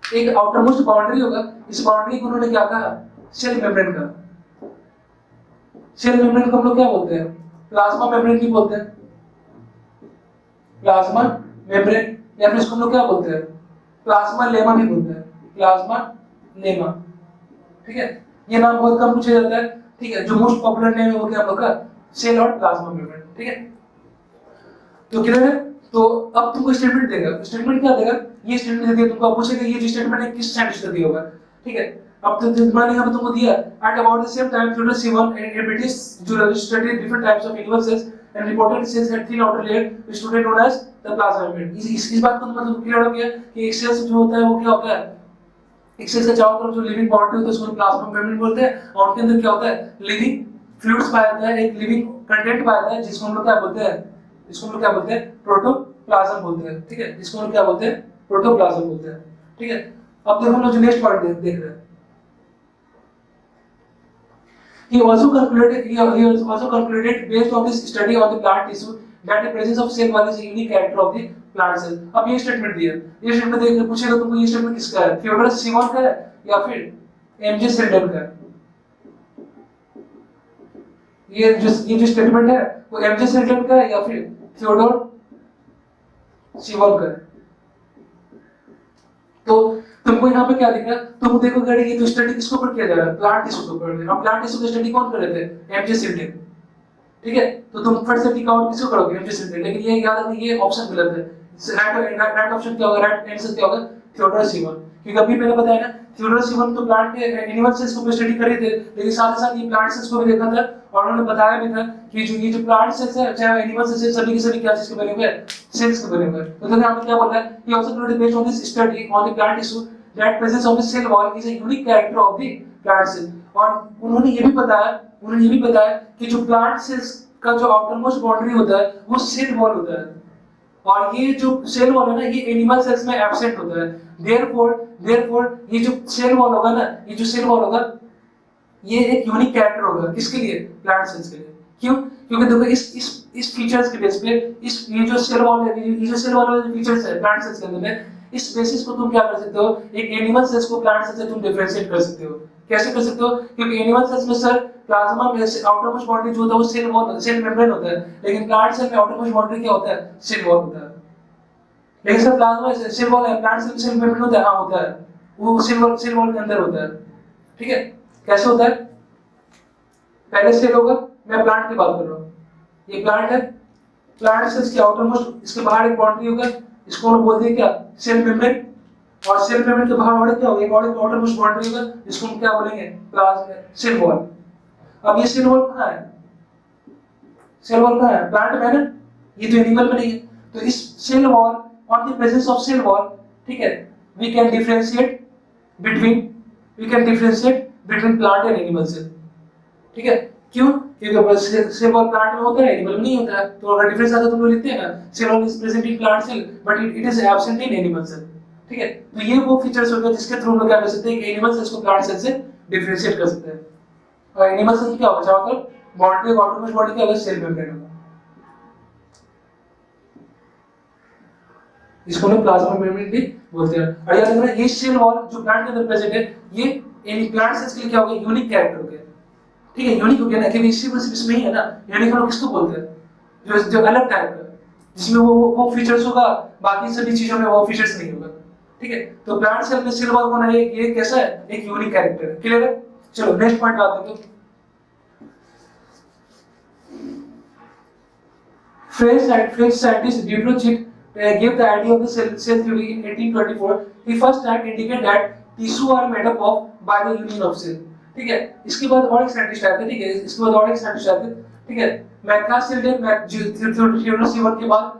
एक आउटरमोस्ट बाउंड्री होगा, इस बाउंड्री को उन्होंने क्या कहा, सेल मेम्ब्रेन का। सेल मेम्ब्रेन को हम लोग क्या बोलते हैं, प्लाज्मा मेम्ब्रेन भी बोलते हैं, प्लाज्मा मेम्ब्रेन, या फिर इसको हम लोग क्या बोलते हैं, प्लाज्मा लेमा भी बोलते हैं, प्लाज्मा लेमा, ठीक है, ये नाम बहुत कम पूछा जाता है, ठीक है, जो मोस्ट पॉपुलर नेम है वो क्या हम लोग का सेल और प्लाज्मा मेम्ब्रेन, ठीक है। तो क्लियर है, तो अब तुमको स्टेटमेंट देगा, स्टेटमेंट क्या देगा, ये स्टेटमेंट दे दिया तुमको, पूछेगा ये जो स्टेटमेंट है किस साइंटिस्ट का दिया होगा, ठीक है। अब तो मान यहाँ पे तुमको दिया at about the same time Theodor Schwann a British zoologist studied different types of animal cells and reported cells had thin outer layer which today known as the plasma membrane। इस बात को मतलब क्लियर हो गया कि एक cell जो होता है वो क्या होता है, एक सेल के चारों तरफ जो लिविंग बॉडी होता है उसको प्लाज्मा मेम्ब्रेन बोलते हैं, और उनके अंदर क्या होता है, लिविंग फ्लूइड्स पाया जाता है, एक लिविंग कंटेंट पाया जाता है जिसको हम लोग क्या बोलते हैं, इसको हम लोग क्या बोलते हैं, प्रोटोप्लाज्म बोलते हैं, ठीक है, इसको हम लोग क्या बोलते हैं, प्रोटोप्लाज्म बोलते हैं, ठीक है। अब देखो हम लोग जो नेक्स्ट पॉइंट देख रहे हैं, he also concluded based on this study on the plant tissue that the presence of cell wall is a unique character of the plant cell। अब ये स्टेटमेंट दिया, ये स्टेटमेंट देख के पूछेगा तुमको ये स्टेटमेंट किसका है, थियोडोर सिमन का है या फिर एमजे सेल्डन का है, ये जो स्टेटमेंट है वो एमजे सेल्डन का है या फिर थियोडोर सिमन का है। तो तुमको यहाँ पे क्या दिख रहा है, तुम देखो गाड़ी ये तो स्टडी किसके ऊपर किया जा रहा है, प्लांट टिश्यू के ऊपर। अब प्लांट टिश्यू की स्टडी कौन कर रहे थे, एमजे सेल्डन, ठीक है, तो तुम फट से टिक आउट किसको करोगे, एमजे सेल्डन, लेकिन ये याद रखना ये ऑप्शन गलत है, राइट ऑप्शन क्या होगा, राइट आंसर क्या होगा, थियोडोर सिमन, क्योंकि अभी मैंने बताया ना थियोडोर सिमन तो प्लांट के एनिमल सेल्स को स्टडी कर रहे थे, लेकिन साथ ही साथ ये प्लांट सेल्स को भी देखा था, और उन्होंने बताया भी था कि ये जो प्लांट सेल्स है चाहे एनिमल सेल्स है सभी के सभी क्या चीज के बने हुए हैं, सेल्स के बने हुए हैं। तो देखो यहाँ पे क्या बोल रहा है, he also concluded based on this study on the plant tissue that presence of the cell wall is a unique character of the plant cell। और उन्होंने ये भी बताया कि जो प्लांट सेल्स का जो आउटरमोस्ट बाउंड्री होता है वो सेल वॉल होता है, और ये जो सेल वॉल है ना ये एनिमल सेल्स में एब्सेंट होता है, देयरफॉर ये जो सेल वॉल होगा ना, ये जो सेल वॉल होगा ये एक यूनिक कैरेक्टर होगा, किसके लिए, प्लांट सेल्स के लिए। क्यों, क्योंकि देखो इस फीचर्स के बेस पे ये जो सेल वॉल है, ये जो सेल वॉल वाले फीचर्स है प्लांट सेल्स के अंदर में, इस बेसिस को तुम क्या कर सकते हो, एक एनिमल सेल्स को प्लांट सेल्स से तुम डिफरेंशिएट कर सकते हो। कैसे कर सकते हो, क्योंकि एनिमल सेल्स में सर प्लाज्मा में आउटरमोस्ट बाउंड्री जो होता है वो सेल वॉल सेल मेम्ब्रेन होता है, लेकिन प्लांट सेल में आउटरमोस्ट बाउंड्री क्या होता है, सेल वॉल होता है। लेकिन सर प्लाज्मा सेल वॉल है, प्लांट सेल सेल मेम्ब्रेन होता है, हां होता है, वो सेल वॉल के अंदर होता है, ठीक है। कैसे होता है, पहले सेल होगा, मैं प्लांट की बात कर रहा हूं, ये प्लांट है, प्लांट सेल्स के आउटरमोस्ट इसके बाहर एक बाउंड्री होगा, इसको हम बोलते हैं क्या, सेल मेम्ब्रेन, और सेल मेम्ब्रेन के बाहर और क्या होगा, एक और आउटरमोस्ट बाउंड्री होगा जिसको हम क्या बोलेंगे, प्लाज्मा सेल वॉल। अब ये सेल वॉल कहां है, सेल वॉल कहां है, प्लांट में ना, ये तो एनिमल में नहीं है, तो इस cell wall on the presence of cell wall, ठीक है, we can differentiate between plant and animal cell, ठीक है। क्यों, क्योंकि सेल वॉल प्लांट में होता है, एनिमल में नहीं होता है, तो अगर डिफरेंस आता है तो हम लोग लिखते हैं ना, cell wall is present in plant cell but it is absent in animal cell, ठीक है। तो ये वो फीचर्स हो गए जिसके थ्रू हम लोग क्या कर सकते हैं कि एनिमल सेल्स को प्लांट सेल से डिफरेंशिएट कर सकते हैं। और एनिमल सेल क्या होगा, चाहे मतलब बाउंड्री आउटरमोस्ट बाउंड्री क्या होगा, सेल मेम्ब्रेन होगा, इसको हम प्लाज्मा मेम्ब्रेन भी बोलते हैं। और याद रखना ये सेल वॉल जो प्लांट के अंदर प्रेजेंट है ये एनी प्लांट सेल्स के लिए क्या होगा, यूनिक कैरेक्टर हो गया, ठीक है, यूनिक हो गया ना, कि इसमें ही है ना, यूनिक हम लोग किसको बोलते हैं, जो अलग टाइप का, जिसमें वो फीचर्स होगा, बाकी सभी चीजों में वो फीचर्स नहीं होगा, ठीक है। तो प्लांट सेल में सेल वॉल होना है, ये कैसा है, एक यूनिक कैरेक्टर है, क्लियर है। चलो नेक्स्ट पॉइंट आते हैं। French scientist Diderot gave the idea of the cell theory in 1824. He first time indicated that tissue are made up of by the union of cell. ठीक है, इसके बाद और एक साइंटिस्ट आते हैं, ठीक है, इसके बाद और एक साइंटिस्ट आते हैं, ठीक है, थियोडोर सीवन के बाद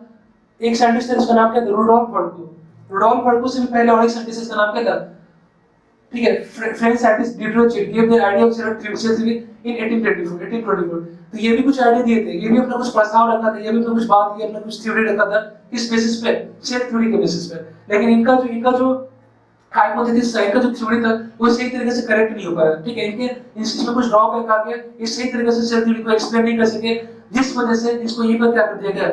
एक साइंटिस्ट है, उसका नाम क्या था, रुडोल्फ वर्को। रुडोल्फ वर्को से भी पहले और एक साइंटिस्ट, इसका नाम क्या था, ठीक है, French scientist Dutrochet give the idea of cell theory in 1824। तो ये भी कुछ आइडिया दिए थे, ये भी अपना कुछ प्रस्ताव रखा था, ये भी अपना कुछ बात, ये अपना कुछ थ्योरी रखा था, किस बेसिस पे, सेल थ्योरी के बेसिस पे। लेकिन इनका जो हाइपोथेसिस है, इनका जो थ्योरी था वो सही तरीके से करेक्ट नहीं हो पाया। ठीक है, इनके इसमें कुछ ड्रॉबैक आ गया, ये सही तरीके से सेल थ्योरी को एक्सप्लेन नहीं कर सके, जिस वजह से इसको यहीं पर क्या कर दिया गया,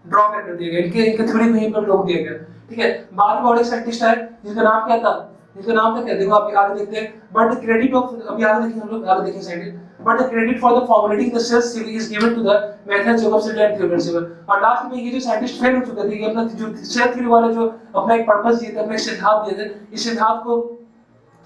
ड्रॉबैक कर दिया गया, इनके थ्योरी को यहीं पर रोक दिया गया। ठीक है, बाद में और एक साइंटिस्ट आए जिसका नाम क्या था, जिसका नाम था क्या, देखो आप आगे देखते हैं, बट द क्रेडिट ऑफ, अभी आगे देखेंगे हम लोग, आगे देखेंगे scientist, but the credit for the formulating the cell theory is given to the Matthias Jacobson and Theodor Schwann. और लास्ट में ये जो साइंटिस्ट फेल हो चुके थे, ये अपना जो सेल थ्योरी वाला जो अपना एक पर्पस दिए थे, अपना एक सिद्धांत दिए थे, इस सिद्धांत को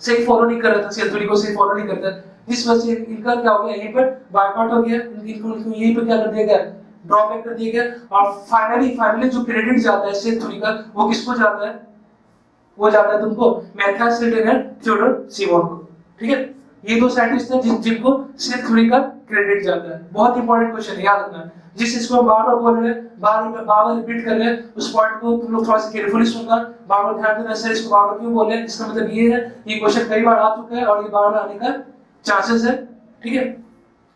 सही फॉलो नहीं कर रहा था, सेल थ्योरी को सही फॉलो नहीं करता, जिस वजह से इनका क्या हो गया, यहीं पर बायकॉट हो गया, इनको यहीं पर क्या कर दिया गया, ड्रॉबैक कर दिया गया। और फाइनली जो क्रेडिट जाता है सेल थ्योरी का, वो किसको जाता है, वो जाता है तुमको मैथ्यूस सिल्टन एंड थियोडोर सीवन को। ठीक है, ये दो साइंटिस्ट हैं जिनको सेल थ्योरी का क्रेडिट जाता है। बहुत इंपॉर्टेंट क्वेश्चन है, याद रखना। जिस चीज को हम बार-बार बोल रहे हैं, बार-बार रिपीट कर रहे हैं, उस पॉइंट को तुम लोग थोड़ा सा केयरफुली सुनना, बार-बार ध्यान देना, सर इसको बार-बार क्यों बोल रहे हैं, इसका मतलब ये है, ये क्वेश्चन कई बार आ चुका है और ये बार-बार आने का चांसेस है। ठीक है,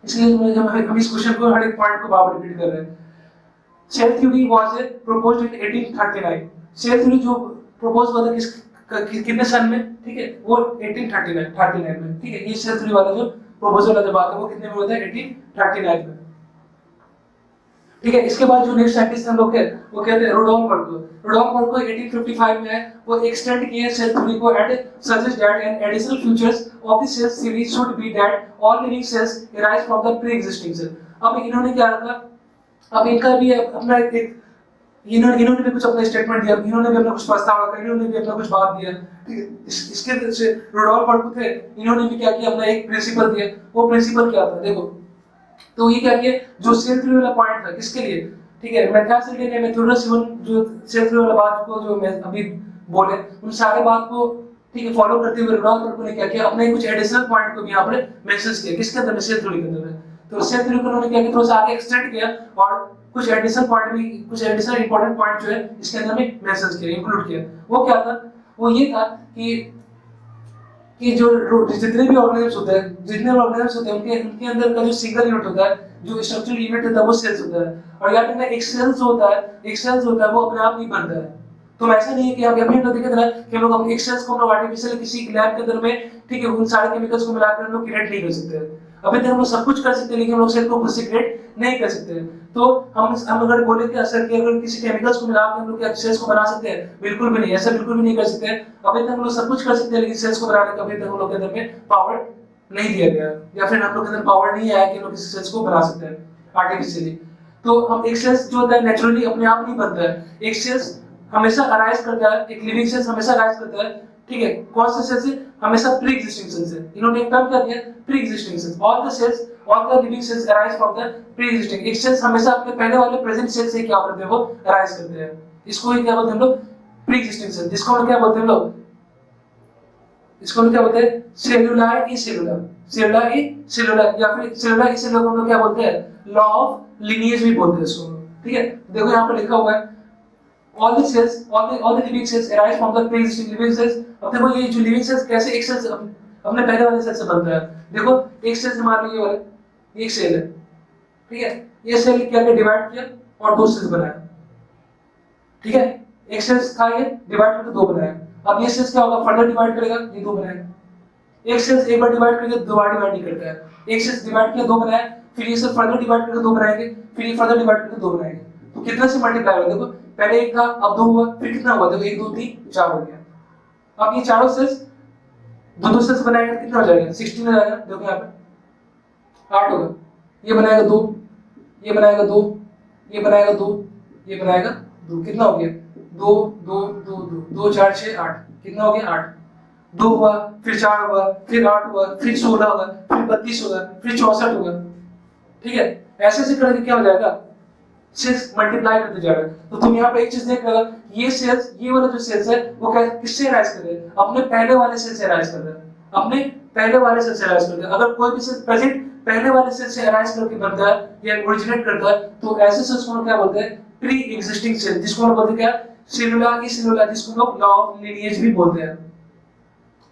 इसलिए हम इस क्वेश्चन को, हर एक पॉइंट को बार-बार रिपीट कर रहे हैं। Cell theory was proposed in 1839। Cell theory जो प्रपोज हुआ था कितने सन में, ठीक है, वो 1839 में। ठीक है, ये सेल थ्योरी वाला जो प्रपोजल वाला बात है वो कितने में हुआ था, 1839 में। ठीक है, इसके बाद जो नेक्स्ट साइंटिस्ट हम लोग है वो कहते हैं रुडोल्फ वर्को। रुडोल्फ वर्को 1855 में है, वो एक्सटेंड किए सेल थ्योरी को and suggest that an additional features of the cell theory should be that all living cells arise from the pre existing cell. अब इन्होंने क्या रखा, अब इनका भी अपना एक इन्होंने भी कुछ अपना स्टेटमेंट दिया, इन्होंने भी अपना कुछ प्रस्ताव रखा, इन्होंने भी अपना कुछ बात दिया। ठीक है, इसके से रुडोल्फ वर्को थे, इन्होंने भी क्या किया, अपना एक प्रिंसिपल दिया। वो प्रिंसिपल क्या था, देखो, तो ये क्या किया, जो सेल थ्योरी वाला पॉइंट था, किसके लिए, ठीक है, मैथ्यूस सिल्टन ने थियोडोर सीवन जो सेल थ्योरी वाला बात को जो मैं अभी बोले, उन सारे बात को, ठीक है, फॉलो करते हुए रुडोल्फ वर्को ने क्या किया, अपने कुछ एडिशनल पॉइंट को भी यहाँ पर मेंशन किया, किसके अंदर, सेल थ्योरी के अंदर। तो सेल थ्योरी को उन्होंने क्या किया, थोड़ा सा आगे एक्सटेंड किया और कुछ एडिशनल पॉइंट भी, कुछ एडिशनल इंपॉर्टेंट पॉइंट जो है इसके अंदर में मेंशन किया, इंक्लूड किया। वो क्या था, वो ये था कि जो जितने भी ऑर्गेनिजम्स होते हैं उनके अंदर का जो सिंगल यूनिट होता है, जो स्ट्रक्चरल यूनिट होता है, वो सेल्स होता है। और याद रखना, एक सेल्स होता है वो अपने आप नहीं बनता है। तो ऐसा नहीं है कि आप अभी देखे थे कि हम लोग अपने एक सेल्स को हम लोग आर्टिफिशियल किसी लैब के अंदर में, ठीक है, उन सारे केमिकल्स को मिलाकर हम लोग क्रिएट नहीं कर सकते। अभी तक हम लोग सब कुछ कर सकते हैं, लेकिन हम लोग सेल को खुद से क्रिएट नहीं कर सकते। तो हम अगर बोले कि असर कि अगर किसी केमिकल्स को मिलाकर हम लोग क्या सेल्स को बना सकते हैं, बिल्कुल भी नहीं, ऐसा बिल्कुल भी नहीं कर सकते। अभी तक हम लोग सब कुछ कर सकते हैं, लेकिन सेल्स को बनाने का अभी तक हम लोग के अंदर में पावर नहीं दिया गया, या फिर हम लोग के अंदर पावर नहीं आया कि हम लोग किसी सेल्स को बना सकते हैं आर्टिफिशियली। तो हम एक सेल्स जो होता है नेचुरली अपने आप नहीं बनता है, एक सेल्स हमेशा अराइज करता है, एक लिविंग सेल्स हमेशा अराइज करता है। ठीक है, कौन से सेल्स से, हमेशा प्री एग्जिस्टिंग सेल्स से। इन्होंने एक टर्म क्या दिया, pre existing sales. All the living cells arise from the pre existing. एक सेल्स हमेशा अपने पहले वाले प्रेजेंट सेल से क्या करते हैं, वो अराइज करते हैं। इसको ही क्या बोलते हैं हम लोग, प्री एग्जिस्टिंग सेल। जिसको हम क्या बोलते हैं हम लोग, इसको हम क्या बोलते हैं, सेलुलर ई सेलुलर, या फिर सेलुलर ई सेलुलर को हम लोग क्या बोलते हैं, लॉ ऑफ लिनिएज भी बोलते हैं इसको। ठीक है, देखो यहाँ पे लिखा हुआ है all the living cells arise from the pre-existing living cells। अब देखो ये जो living cells कैसे एक सेल अपने पहले वाले सेल से बनता है। देखो एक सेल से मान लो ये वाला एक सेल है, ठीक है, ये सेल क्या क्या डिवाइड किया और दो सेल्स बनाया। ठीक है, एक सेल था, ये डिवाइड करके दो बनाया। अब ये सेल्स क्या होगा, फर्दर डिवाइड करेगा, ये दो बनाएगा। एक सेल्स एक बार डिवाइड करके दोबारा डिवाइड नहीं करता है। एक सेल्स डिवाइड किया, दो बनाया, फिर ये सेल फर्दर डिवाइड करके दो बनाएंगे, फिर ये फर्दर डिवाइड करके दो बनाएंगे। तो कितना से मल्टीप्लाई होगा, देखो पहले एक था, अब दो हुआ, फिर कितना हुआ, देखो 1 2 3 4 हो गया। अब ये चारों सेल्स दो सेल्स बनाएंगे, कितना हो जाएगा, 16 हो जाएगा। देखो यहाँ पे 8 होगा, ये बनाएगा 2, ये बनाएगा 2, ये बनाएगा 2, ये बनाएगा 2, कितना हो गया, 2 2 2 2 2 4 6 8, कितना हो गया 8। 2 हुआ, फिर 4 हुआ, फिर 8 हुआ, फिर 16 होगा, फिर 32 होगा, फिर 64 होगा। ठीक है, ऐसे ऐसे करके क्या हो जाएगा, सेल्स मल्टीप्लाई करते जा रहे हैं। तो तुम यहाँ पे एक चीज देख रहे हो, ये सेल्स, ये वाला जो सेल्स है वो किससे राइज कर रहे हैं? अपने पहले वाले सेल से राइज कर रहे हैं, अपने पहले वाले सेल से राइज करते हैं। अगर कोई भी सेल प्रेजेंट पहले वाले सेल से राइज करके बनता है या ओरिजिनेट करता है तो ऐसे सेल्स को क्या बोलते हैं? प्री एग्जिस्टिंग सेल, जिसको हम बोलते हैं क्या? सेलुलर की सेलुलर, जिसको लोग लॉ ऑफ लिनिएज भी बोलते हैं।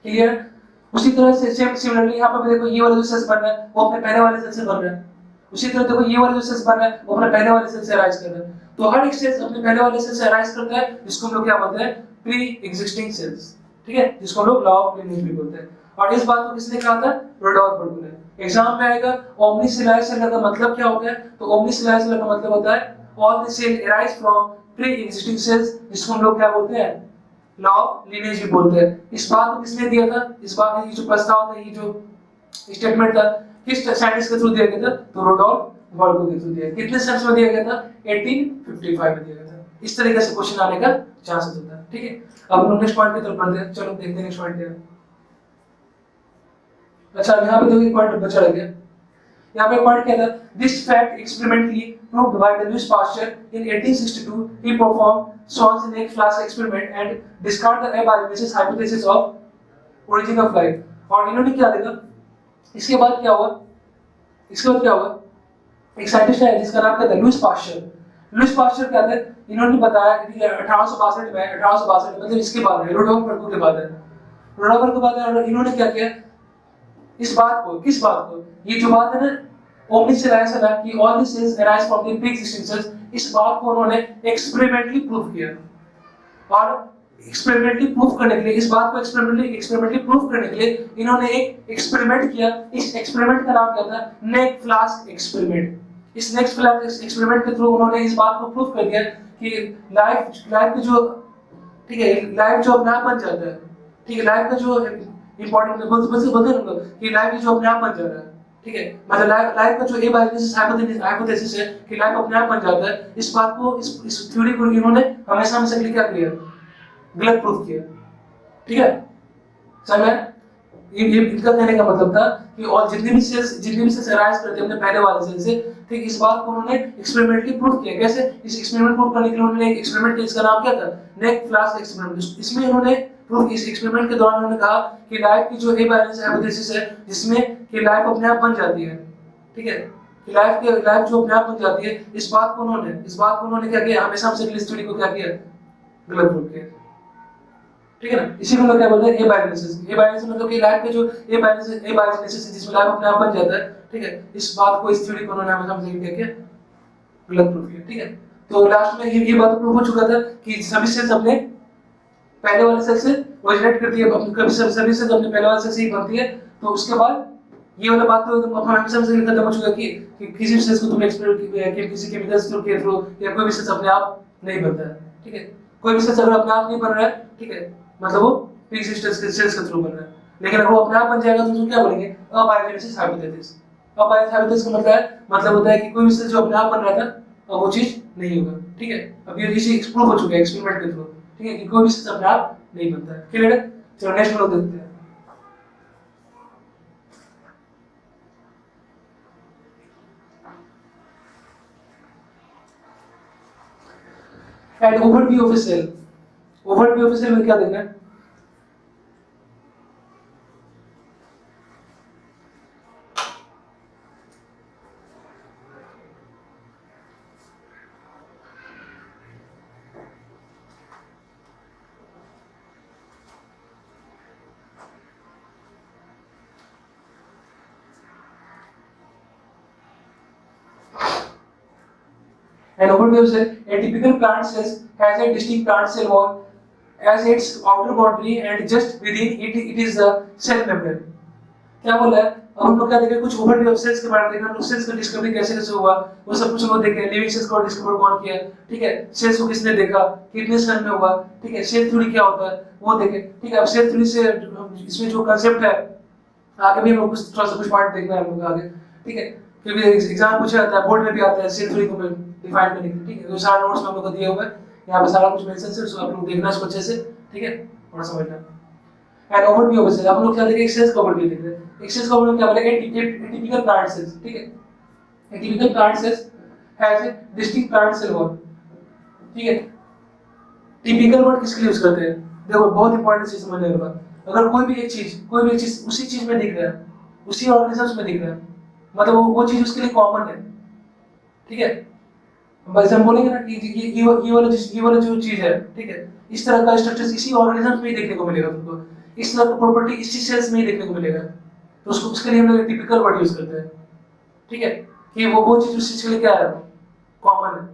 क्लियर? उसी तरह से सेम सिमिलरली यहाँ पे देखो, ये वाला जो सेल्स बन रहा है वो अपने पहले वाले सेल से बन रहा है। उसी तरह देखो, ये वाला जो सेल्स बन रहा है वो अपने पहले वाले सेल से राइज कर रहा है। तो हर एक सेल्स अपने पहले वाले सेल से राइज करता है, जिसको हम लोग क्या बोलते हैं? Pre existing sales. ठीक है, जिसको हम लोग लॉ ऑफ लिनिएज भी बोलते हैं। और इस बात को किसने कहा था? रुडोल्फ बर्गुन ने। एग्जाम में आएगा ओमनीसेलुलर सेल का मतलब क्या होता है? तो ओमनीसेलुलर सेल का मतलब होता है all the cell arise from pre existing cells, जिसको हम लोग क्या बोलते हैं? लॉ ऑफ लिनिएज भी बोलते हैं। इस बात को किसने दिया था? इस बात, ये जो प्रस्ताव था, ये जो स्टेटमेंट था, किस साइंटिस्ट के थ्रू दिया गया था? तो रुडोल्फ बर्गुन के थ्रू दिया। कितने साल में दिया गया था? 1855 में दिया गया था। इस तरीके से क्वेश्चन आने का चांसेस होता है। ठीक है, अब हम लोग नेक्स्ट पॉइंट की तरफ बढ़ते हैं। चलो देखते हैं नेक्स्ट पॉइंट क्या है। अच्छा, यहाँ पे देखो एक पॉइंट बचा रह गया। यहाँ पे पॉइंट क्या था? This fact experimentally proved by the Lewis pasture in 1862 he perform Swan-Snake flask experiment and discard the abiogenesis hypothesis of origin of life। और इन्होंने क्या देखा? इसके बाद क्या हुआ? इसके बाद क्या हुआ? एक साइंटिस्ट है जिसका नाम क्या था? Lewis pasture. लुईस पास्चर क्या थे? इन्होंने बताया कि 1862 में, 1862 मतलब इसके बाद है, रुडोल्फ बर्गुन के बाद है। रुडोल्फ बर्गुन के बाद है, और इन्होंने क्या किया? इस बात को, किस बात को? ये जो बात है ना ओमनीसेलुलर सेल कि all the cells arise from the pre existing cells, इस बात को उन्होंने एक्सपेरिमेंटली प्रूव किया। और एक्सपेरिमेंटली प्रूव करने के लिए, इस बात को एक्सपेरिमेंटली प्रूव करने के लिए इन्होंने एक एक्सपेरिमेंट किया। इस एक्सपेरिमेंट का नाम क्या था? नेक फ्लास्क एक्सपेरिमेंट। इस नेक फ्लास्क एक्सपेरिमेंट के थ्रू उन्होंने इस बात को प्रूव कर दिया कि लाइफ की जो, ठीक है, लाइफ जो अपने आप बन जाता है। ठीक है, लाइफ का जो इंपॉर्टेंट बोलते हैं लोग कि लाइफ जो अपने आप बन जाता है। ठीक है, मतलब लाइफ का जो एबायोजेनेसिस हाइपोथेसिस है कि लाइफ अपने आप बन जाता है, इस बात को, इस थ्योरी को इन्होंने हमेशा हमेशा के लिए क्या किया? गलत प्रूफ किया। ठीक है, समझ में? ये इनका कहने का मतलब था कि और जितने भी सेल्स अराइज करते हैं अपने पहले वाले सेल से, ठीक, इस बात को उन्होंने एक्सपेरिमेंटली प्रूव किया। कैसे? इस एक्सपेरिमेंट प्रूव करने के लिए उन्होंने एक एक्सपेरिमेंट किया, इसका नाम क्या था? नेक फ्लास्क एक्सपेरिमेंट। इसमें उन्होंने प्रूव, इस एक्सपेरिमेंट के दौरान उन्होंने कहा कि लाइफ की जो एबायोजेनेसिस हाइपोथेसिस है, जिसमें कि लाइफ अपने आप बन जाती है। ठीक है, कि लाइफ जो अपने आप बन जाती है, इस बात को उन्होंने क्या किया? हमेशा हमसे इस थ्योरी को क्या किया? गलत प्रूव किया। ठीक है ना, इसी को लोग क्या बोलते हैं? एबायोजेनेसिस। एबायोजेनेसिस मतलब कि लाइफ का जो एबायोजेनेसिस है, जिसमें लाइफ अपने आप बन जाता है। ठीक है, इस बात को, इस थ्योरी को उन्होंने हमेशा हमसे क्या किया? गलत प्रूव किया। ठीक है, तो लास्ट में ये बात प्रूव हो चुका था कि सभी सेल्स अपने पहले वाले सेल से ओरिजिनेट करती है, कभी सभी सेल्स अपने पहले वाले सेल से ही बनती है। तो उसके बाद ये वाला बात तो हमेशा से खत्म हो चुका कि किसी सेल्स को तुम एक्सपेरिमेंट किसी केमिकल्स के थ्रू या कोई भी सेल्स अपने आप नहीं बनता है। ठीक है, कोई भी सेल्स अगर अपने आप नहीं बन रहा है, ठीक है, मतलब वो प्री एग्जिस्टेंस सेल्स के थ्रू बन रहा है। लेकिन अगर वो अपने आप बन जाएगा तो उसको क्या बोलेंगे? Abiogenesis hypothesis. अबायोजेनेसिस हाइपोथेसिस का मतलब होता है कि कोई भी सेल जो अपने आप बन रहा था, अब वो चीज नहीं होगा। ठीक है, अब ये इसी प्रूव हो चुका है एक्सपेरिमेंट के थ्रू। ठीक है, कि कोई भी सेल अपने आप नहीं बनता है। क्लियर है? चलो नेक्स्ट हम लोग देखते हैं। And overview of a cell. Overview of a cell में क्या देखना है? An overview of cell. A typical plant cell has a distinct plant cell wall as its outer boundary, and just within it is the cell membrane. क्या बोला है? अब हम लोग क्या देखें? कुछ ओवरव्यू ऑफ सेल्स के बारे में देखें। हम लोग सेल्स का डिस्कवरी कैसे कैसे हुआ, वो सब कुछ हम लोग देखें। लिविंग सेल्स को डिस्कवर कौन किया? ठीक है, सेल्स को किसने देखा, कितने सन में हुआ? ठीक है, सेल थ्योरी क्या होता है वो देखें। ठीक है, अब सेल थ्योरी से इसमें जो कंसेप्ट है, आगे भी हम लोग कुछ थोड़ा सा कुछ पार्ट देखना है हम लोग आगे। ठीक है, क्योंकि एग्जाम पूछा जाता है, बोर्ड में भी आता है सेल थ्योरी को डिफाइन करने के लिए। ठीक है, तो सारा नोट्स में हम लोग को दिया हुआ है, यहाँ पे सारा कुछ मेंशन है, सो आप लोग देखना इसको अच्छे से। ठीक है, और समझना। एंड ओवरव्यू ऑफ सेल, आप लोग क्या देखें? सेल्स का ओवरव्यू देख रहे हैं। सेल्स का ओवरव्यू क्या बोलेगा? Typical plant cells. ठीक है, typical plant cells has a distinct plant cell wall. ठीक है, टिपिकल वर्ड किसके लिए यूज करते हैं? देखो बहुत इंपॉर्टेंट चीज समझने के बाद, अगर कोई भी एक चीज उसी चीज में दिख रहा है, उसी ऑर्गेनिजम्स में दिख रहा है, मतलब वो चीज उसके लिए कॉमन है। ठीक है, बस हम बोलेंगे ना कि ये वाला जो चीज है, ठीक है, इस तरह का स्ट्रक्चर इसी ऑर्गेनिजम्स में ही देखने को मिलेगा तुमको, इस तरह का प्रॉपर्टी इसी सेल्स में ही देखने को मिलेगा, तो उसको उसके लिए हम लोग टिपिकल वर्ड यूज करते हैं। ठीक है, कि वो चीज उस चीज के लिए क्या है, कॉमन है।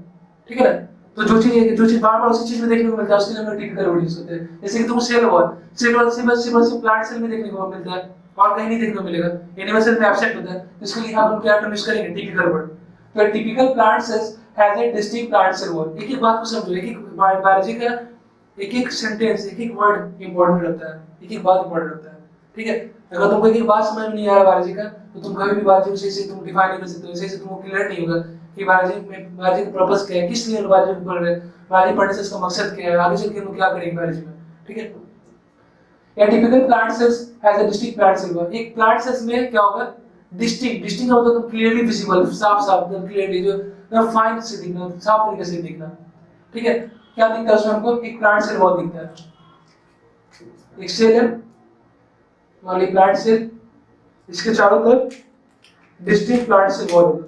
ठीक है ना, तो जो चीज बार बार उसी चीज में देखने को मिलता है उसके लिए हम टिपिकल वर्ड यूज करते हैं। जैसे कि तुम सेल वॉल सिर्फ प्लांट सेल में देखने को मिलता है और कहीं नहीं देखने को मिलेगा, एनिमल सेल में एब्सेंट होता है, तो इसके लिए हम क्या टर्म यूज करेंगे, टिपिकल वर्ड। तो typical plant cells has a distinct plant cell wall. एक एक बात को समझो, एक एक बायोलॉजी का एक एक सेंटेंस, एक एक वर्ड इंपॉर्टेंट रहता है, एक एक बात इंपॉर्टेंट रहता है। ठीक है, अगर तुमको एक एक बात समझ में नहीं आ रहा बायोलॉजी का, तो तुम कभी भी बायोलॉजी को सही से तुम डिफाइन नहीं कर सकते हो, सही से तुमको क्लियर नहीं होगा कि बायोलॉजी का पर्पस क्या है, किस लिए बायोलॉजी पढ़ रहे हैं, बायोलॉजी पढ़ने से इसका मकसद क्या है, आगे चल के हम क्या करेंगे बायोलॉजी में। ठीक है, या typical plant cells has a distinct plant cell wall. एक प्लांट सेल्स में क्या होगा, डिस्टिंक्ट का मतलब क्लियरली विजिबल, साफ साफ एकदम क्लियरली, जो फाइन से दिखना, साफ तरीके से दिखना। ठीक है, क्या दिखता है उसमें हमको, एक प्लांट सेल वॉल दिखता है, एक सेल है वाली प्लांट सेल, इसके चारों तरफ डिस्टिंक्ट प्लांट सेल वॉल होगा।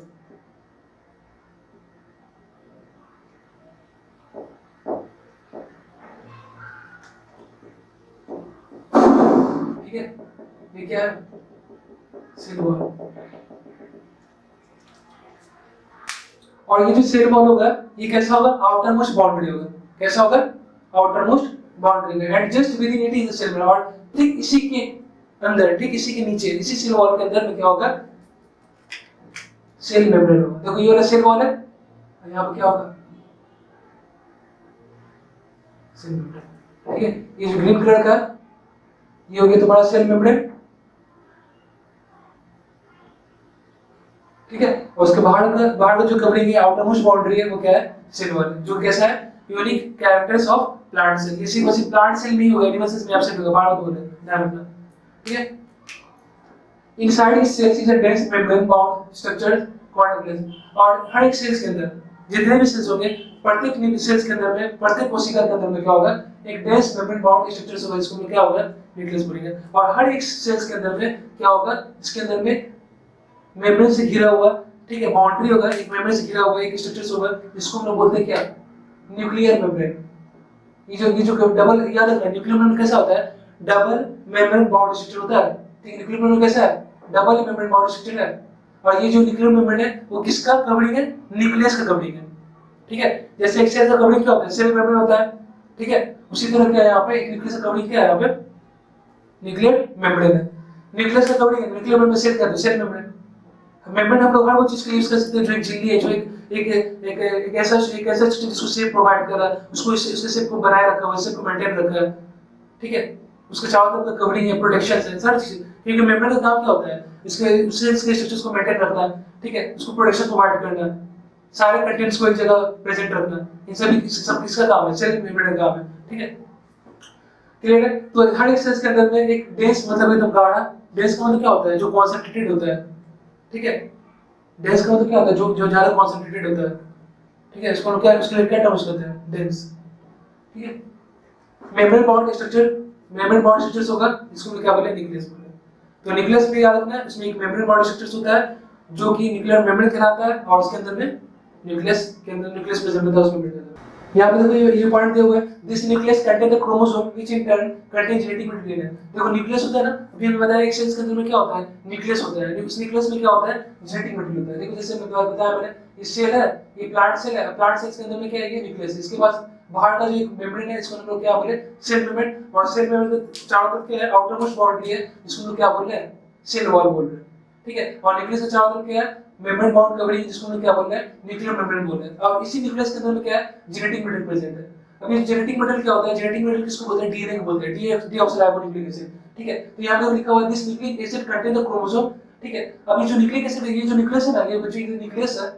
ठीक है, ये क्या है, सेल वॉल। और ये जो सेल वॉल होगा ये कैसा होगा, आउटर मोस्ट बाउंड्री होगा। कैसा होगा, outermost boundary and just within it is the cell wall. और ठीक इसी के अंदर, ठीक इसी के नीचे, इसी सेल वॉल के अंदर में क्या होगा, सेल मेम्ब्रेन होगा। देखो ये वाला सेल वॉल है, यहाँ पे क्या होगा, सेल मेम्ब्रेन। ठीक है, ये जो ग्रीन कलर का ये हो गया तुम्हारा सेल मेम्ब्रेन। ठीक है, और उसके बाहर का जो कवरिंग है, आउटर मोस्ट बाउंड्री है, वो क्या है, सेल वॉल, जो कैसा है, unique characters of plant cell. इसी वजह प्लांट सेल नहीं होगा, एनिमल सेल्स में एब्सेंट होगा, बाहर को बोले, ध्यान रखना। ठीक है, इनसाइड इस cells is a dense membrane bound structure called nucleus. और हर एक सेल्स के अंदर जितने भी सेल्स होंगे, प्रत्येक सेल्स के अंदर में, प्रत्येक कोशिका के अंदर में क्या होगा, एक डेंस मेम्ब्रेन बाउंड स्ट्रक्चर होगा, जिसको क्या होगा, न्यूक्लियस बोलेंगे। और हर एक सेल्स के अंदर में क्या होगा, इसके अंदर में मेम्ब्रेन से घिरा हुआ, ठीक है, बाउंड्री होगा, एक मेम्ब्रेन से घिरा हुआ एक स्ट्रक्चर होगा, जिसको हम लोग बोलते हैं क्या, न्यूक्लियर मेम्ब्रेन। ये जो डबल, याद रखना न्यूक्लियर मेम्ब्रेन कैसा होता है, डबल मेम्ब्रेन बाउंड स्ट्रक्चर होता है। ठीक है, न्यूक्लियर मेम्ब्रेन कैसा है, डबल मेम्ब्रेन बाउंड स्ट्रक्चर है। और ये जो न्यूक्लियर मेम्ब्रेन है वो किसका कवरिंग है, न्यूक्लियस का कवरिंग है। ठीक है, जैसे एक सेल का कवरिंग क्या होता है, सेल मेम्ब्रेन होता है। ठीक है, उसी तरह क्या है यहाँ पे, एक न्यूक्लियस का कवरिंग क्या है, यहाँ पे न्यूक्लियर मेम्ब्रेन है। न्यूक्लियस का कवरिंग है, न्यूक्लियर मेम्ब्रेन सेल का, सेल मेम्ब्रेन। मेम्ब्रेन हम लोग हर वो चीज के लिए यूज कर सकते हैं, जो एक झिल्ली है, जो एक ऐसा चीज जिसको शेप प्रोवाइड कर रहा है, उसको उसके शेप को बनाए रखा है, शेप को मेंटेन रखा है। ठीक है, उसके चारों तरफ का कवरिंग है, प्रोटेक्शन है, सारी चीजें। क्योंकि मेम्ब्रेन का काम क्या होता है, इसके सेल्स के स्ट्रक्चर्स को मेंटेन रखना, ठीक है, उसको प्रोटेक्शन प्रोवाइड करना, सारे कंटेंट्स को एक जगह प्रेजेंट रखना, इन सभी सब किसका काम है, सेल मेम्ब्रेन का काम है। ठीक है, क्लियर है। तो हर एक सेल्स के अंदर में एक डेंस मतलब एकदम गाढ़ा, डेंस का मतलब क्या होता है, जो कॉन्सेंट्रेटेड होता है। ठीक है, डेंस का मतलब क्या होता है, जो ज्यादा कॉन्सेंट्रेटेड होता है। ठीक है, इसको क्या, उसके लिए क्या टर्म्स होते हैं, डेंस। ठीक है, membrane bound structure, membrane bound structures होगा, इसको क्या बोले, न्यूक्लियस बोले। तो न्यूक्लियस पे याद रखना है, इसमें एक मेम्ब्रेन बाउंड स्ट्रक्चर्स होता है जो कि न्यूक्लियर मेम्ब्रेन कहलाता है, और उसके अंदर में न्यूक्लियस के अंदर न्यूक्लियस प्रेजेंट होता है, उसमें मेम्ब्रेन। यहाँ पे देखो ये पॉइंट दिया हुआ है, this nucleus contain the chromosome which in turn contain genetic material. देखो न्यूक्लियस होता है ना, अभी हमने बताया एक सेल्स के अंदर में क्या होता है, न्यूक्लियस होता है, उस न्यूक्लियस में क्या होता है, जेनेटिक मटेरियल होता है। देखो जैसे मैं बताया मैंने, ये सेल है, ये प्लांट सेल है, प्लांट सेल्स के अंदर में क्या है, ये न्यूक्लियस है, इसके पास बाहर का जो एक मेम्ब्रेन है, इसको हम लोग क्या बोले, सेल मेम्ब्रेन। और सेल मेम्ब्रेन के चारों तरफ क्या है, आउटर मोस्ट बाउंड्री है, जिसको हम लोग क्या बोल रहे हैं, सेल वॉल बोल रहे हैं। ठीक है, और न्यूक्लियस के चारों तरफ क्या है, मेम्ब्रेन बाउंड कवरिंग, जिसको हम लोग क्या बोल रहे हैं, न्यूक्लियर मेम्ब्रेन बोल रहे हैं। और इसी न्यूक्लियस के अंदर में क्या है, जेनेटिक मटेरियल प्रेजेंट है। अभी जेनेटिक मटेरियल क्या होता है, जेनेटिक मटेरियल किसको बोलते हैं, डीएनए को बोलते हैं, डीऑक्सीराइबोन्यूक्लिक एसिड। ठीक है, तो यहाँ पे लिखा हुआ है this nucleic acid contain the chromosome. ठीक है, अभी जो न्यूक्लिक एसिड है, ये जो न्यूक्लियस है ना, ये जो न्यूक्लियस है,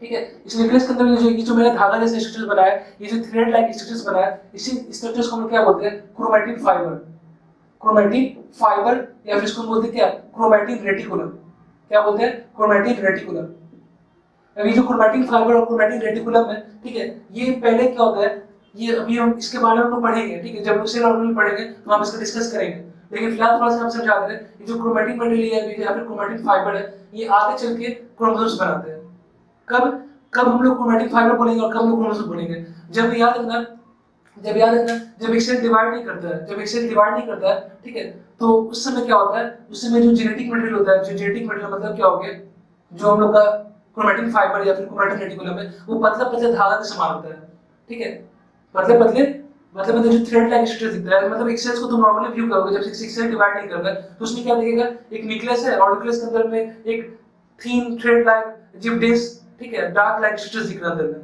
ठीक है, इस न्यूक्लियस के अंदर ये जो मैंने धागा जैसे स्ट्रक्चर बनाया है, ये जो थ्रेड लाइक स्ट्रक्चर्स बनाया है, इसी स्ट्रक्चर्स को हम लोग क्या बोलते हैं, क्रोमैटिन फाइबर। क्रोमैटिन फाइबर, या फिर इसको बोलते हैं क्या, क्रोमैटिन रेटिकुलम। क्या बोलते हैं, क्रोमैटिन रेटिकुलम। अभी जो क्रोमैटिन फाइबर और क्रोमैटिन रेटिकुलम है, ठीक है, ये पहले क्या होता है, ये अभी हम इसके बारे में हम लोग पढ़ेंगे, ठीक है, जब सेल ऑर्गेनेल पढ़ेंगे तो हम इसको डिस्कस करेंगे, लेकिन फिलहाल थोड़ा सा हम समझा दे रहे हैं ये जो क्रोमैटिन मटेरियल है या फिर क्रोमैटिन फाइबर है, ये आगे चल के क्रोमोसोम्स बनाते हैं। कब कब हम लोग क्रोमैटिन फाइबर बोलेंगे और कब हम लोग क्रोमोसोम बोलेंगे? जब याद रखना, जब एक सेल डिवाइड नहीं करता है, जब एक सेल डिवाइड नहीं करता है, ठीक है, तो उस समय क्या होता है, उस समय जो जेनेटिक मटेरियल होता है, जो जेनेटिक मटेरियल मतलब क्या हो गया, जो हम लोग का क्रोमैटिन फाइबर या फिर क्रोमैटिन रेटिकुलम है, वो पतला पतला धागा के समान होता है, ठीक है, पतले पतले, मतलब जो थ्रेड लाइक स्ट्रक्चर दिखता है, मतलब एक सेल्स को तुम नॉर्मली व्यू करोगे जब एक सेल डिवाइड नहीं करता है तो उसमें क्या दिखेगा, एक न्यूक्लियस है और न्यूक्लियस के अंदर में एक थीन थ्रेड लाइक जिबडेस, ठीक है, डार्क लाइक स्ट्रक्चर दिख रहा है अंदर में,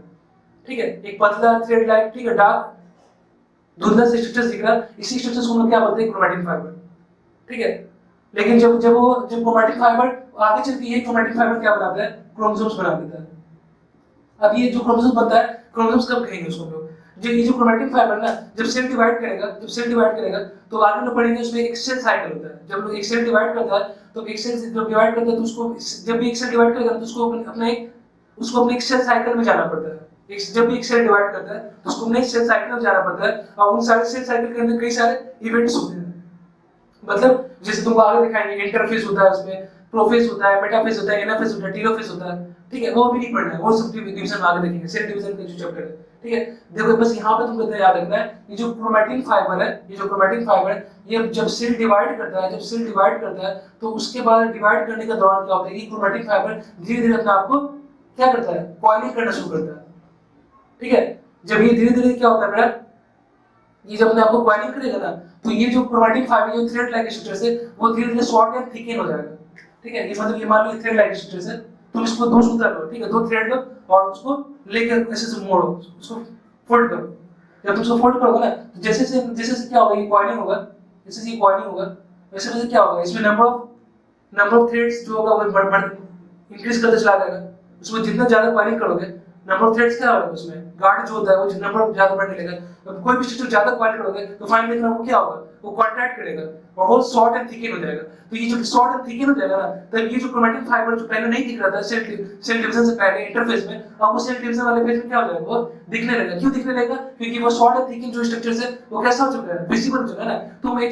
ठीक है, एक पतला थ्रेड लाइक, ठीक है, डार्क धुंधला से स्ट्रक्चर दिख रहा है, इसी स्ट्रक्चर को हम लोग क्या बोलते हैं, क्रोमैटिन फाइबर, ठीक है। लेकिन जब क्रोमैटिन फाइबर आगे चल के ये क्रोमैटिन फाइबर क्या बनाता है, क्रोमोसोम्स बना देता है। अब ये जो क्रोमोसोम बनता है, क्रोमोसोम्स कब कहेंगे उसको हम लोग, जो ये जो क्रोमैटिन फाइबर ना जब सेल डिवाइड करेगा, तो आगे लोग पढ़ेंगे उसमें एक सेल साइकिल होता है। जब एक सेल डिवाइड करता है तो एक सेल जब डिवाइड करता है तो उसको, जब भी एक सेल डिवाइड करेगा तो उसको अपने एक सेल साइकिल में जाना पड़ता है। जब भी एक सेल डिवाइड करता है तो उसको अपने सेल साइकिल में जाना पड़ता है, और उन सारे सेल साइकिल के अंदर कई सारे इवेंट्स होते हैं। मतलब जैसे तुमको आगे दिखाएंगे, इंटरफेस होता है, उसमें प्रोफेज होता है, मेटाफेज होता है, एनाफेज होता है, टेलोफेज होता है, ठीक है, वो भी नहीं पढ़ना है, वो सब डिवीजन आगे देखेंगे, सेल डिवीजन का जो चैप्टर है, ठीक है। देखो बस यहाँ पे तुमको याद रखना है, ये जो क्रोमैटिन फाइबर है, ये जब सेल डिवाइड करता है तो उसके बाद डिवाइड करने के दौरान क्या होता है, ये क्रोमैटिन फाइबर धीरे धीरे अपने आप को क्या करता है, कॉइलिंग करना शुरू करता है, ठीक है। जब ये धीरे धीरे क्या होता है बेटा, ये जब अपने आप को कॉइलिंग करेगा ना, तो ये जो क्रोमैटिन फाइबर जो थ्रेड लाइक स्ट्रक्चर से वो धीरे धीरे शॉर्ट एंड थिकन हो जाएगा, ठीक है। ये मतलब ये मान लो थ्रेड लाइक स्ट्रक्चर से तुम इसको दो सूत्र लो, ठीक है, दो थ्रेड लो और उसको लेकर ऐसे से मोड़ो, उसको फोल्ड करो। जब तुम उसको फोल्ड करोगे ना, तो जैसे से क्या होगा, ये कॉइलिंग होगा, जैसे ये कॉइलिंग होगा वैसे वैसे क्या होगा, इसमें नंबर ऑफ थ्रेड्स जो होगा वो बढ़ इंक्रीज करते चला जाएगा। उसमें जितना ज्यादा कॉइलिंग करोगे, नंबर ऑफ थ्रेड्स क्या होगा, उसमें गार्ड जो होता है वो नंबर ज्यादा बढ़ने लगेगा। अब कोई भी स्ट्रक्चर ज्यादा कॉइल करोगे तो फाइनली वो क्या होगा, वो कॉन्ट्रैक्ट करेगा और वो शॉर्ट एंड थिकन हो जाएगा। तो ये जो शॉर्ट एंड थिकन हो जाएगा ना, तब ये जो क्रोमैटिन फाइबर जो पहले नहीं दिख रहा था सेल डिवीजन से पहले इंटरफेस में, अब वो सेल डिवीजन वाले फेज में क्या हो जाएगा, वो दिखने लगेगा। क्यों दिखने लगेगा, क्योंकि वो शॉर्ट एंड थिकन जो स्ट्रक्चर है वो कैसा हो चुका है, विजिबल हो चुका है ना। तुम एक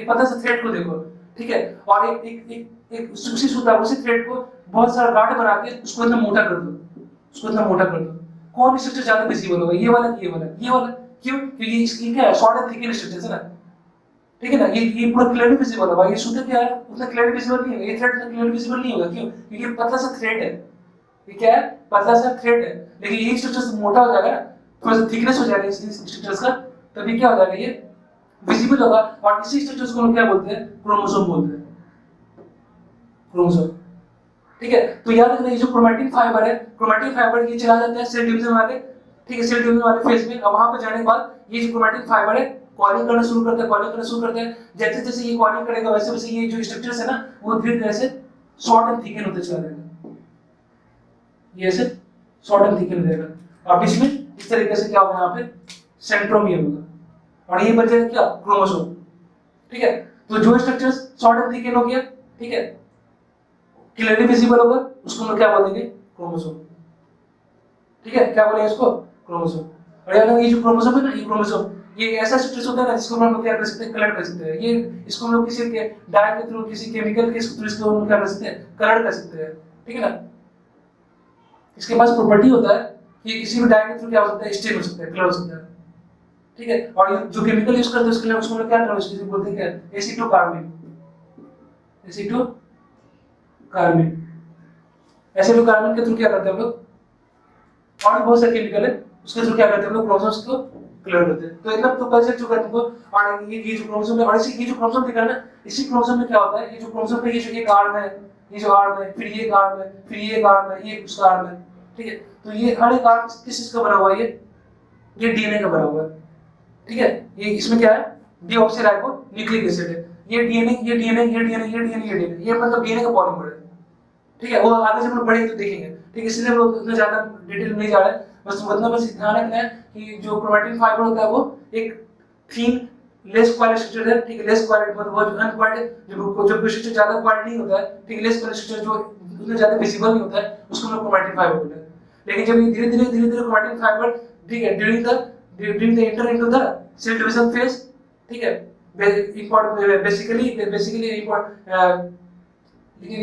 पतला सा थ्रेड को देखो, ठीक है, और एक उसी सूता उसी थ्रेड को बहुत सारा गांठ बना के उसको इतना मोटा कर दो, कौन स्ट्रक्चर ज्यादा विजिबल होगा, ये वाला क्यों, क्योंकि इसकी क्या है, शॉर्ट एंड थिकन स्ट्रक्चर है ना, ठीक है ना। ये पूरा क्लियरली विजिबल होगा, ये सूत्र क्या है उतना क्लियरली विजिबल नहीं होगा, ये थ्रेड उतना क्लियरली विजिबल नहीं होगा। क्यों, क्योंकि ये पतला सा थ्रेड है, ये क्या है, पतला सा थ्रेड है। लेकिन ये स्ट्रक्चर मोटा हो जाएगा ना, थोड़ा सा थिकनेस हो जाएगा इस स्ट्रक्चर्स का, तभी क्या हो जाएगा, ये विजिबल होगा। और इसी स्ट्रक्चर्स को हम क्या बोलते हैं, क्रोमोसोम बोलते हैं, क्रोमोसोम, ठीक है। तो याद रखना, ये जो क्रोमैटिन फाइबर ये चला जाता है सेल डिवीजन वाले, ठीक है, सेल डिवीजन वाले फेज में। अब वहां पे जाने के बाद ये जो क्रोमैटिन फाइबर है कॉलिंग करना शुरू करता है, जैसे जैसे ये कॉलिंग करेगा वैसे वैसे ये जो स्ट्रक्चर्स है ना वो धीरे धीरे से शॉर्ट एंड थिकन होते चला जाएगा, ये ऐसे शॉर्ट एंड थिकन हो जाएगा। और बीच में इस तरीके से क्या होगा, यहाँ पे सेंट्रोमियर होगा और ये बन जाएगा क्या, क्रोमोसोम, ठीक है। तो जो स्ट्रक्चर्स शॉर्ट एंड थिकन हो गया, ठीक है, क्लियरली विजिबल होगा, उसको हम क्या बोलेंगे, क्रोमोसोम, ठीक है। क्या बोलेंगे इसको, क्रोमोसोम। और याद रखना, ये जो क्रोमोसोम है ना, ये क्रोमोसोम ये ऐसा स्ट्रक्चर होता है ना जिसको हम लोग क्या कर सकते हैं, कलर कर सकते हैं। ये इसको हम लोग किसी के डाई के थ्रू, किसी केमिकल के थ्रू इसको हम क्या कर सकते हैं, कलर कर सकते हैं, ठीक है ना। इसके पास प्रॉपर्टी होता है कि किसी भी डाई के थ्रू क्या हो सकता है, स्टेन हो सकता है, कलर हो सकता है, ठीक है। और जो केमिकल यूज करते हैं उसके लिए उसको हम लोग क्या बोलते हैं, क्या, एसिटोकार्बीन, एसिटोकार्बीन के थ्रू क्या करते हैं हम लोग, और भी बहुत सारे केमिकल है उसके थ्रू क्या करते हैं हम लोग, क्रोमोसोम्स को क्लियर करते हैं। तो इतना तो पता चल चुका है तुमको। और ये जो क्रोमोसोम है, और इसी ये जो क्रोमोसोम दिखा है ना, इसी क्रोमोसोम में क्या होता है, ये जो क्रोमोसोम पे ये जो एक आर्म है, ये जो आर्म है, फिर ये एक आर्म है, फिर ये एक आर्म है, ये उसका आर्म है, ठीक है। तो ये हर एक आर्म किस चीज का बना हुआ है, ये डीएनए का बना हुआ है, ठीक है। ये इसमें क्या है, डीऑक्सीराइबो न्यूक्लिक एसिड है। ये मतलब डीएनए का पॉलीमर है, ठीक है। वो आगे जब हम लोग पढ़ेंगे तो देखेंगे, ठीक है। इसलिए हम लोग इतना ज्यादा डिटेल में नहीं जा रहे हैं, बस मतलब बस ध्यान रखना है कि जो क्रोमैटिन फाइबर होता है वो एक थीन लेस क्वालिटी स्ट्रक्चर है, ठीक है। लेस क्वालिटी मतलब वो अनक्वालिटी जो स्ट्रक्चर ज्यादा क्वालिटी नहीं होता है, ठीक है। लेस क्वालिटी स्ट्रक्चर जो उतना ज्यादा विजिबल नहीं होता है, उसको हम लोग क्रोमैटिन फाइबर बोलते हैं। लेकिन जब ये धीरे धीरे क्रोमैटिन फाइबर, ठीक है, during the enter into the cell division phase, ठीक है, बेसिकली लेकिन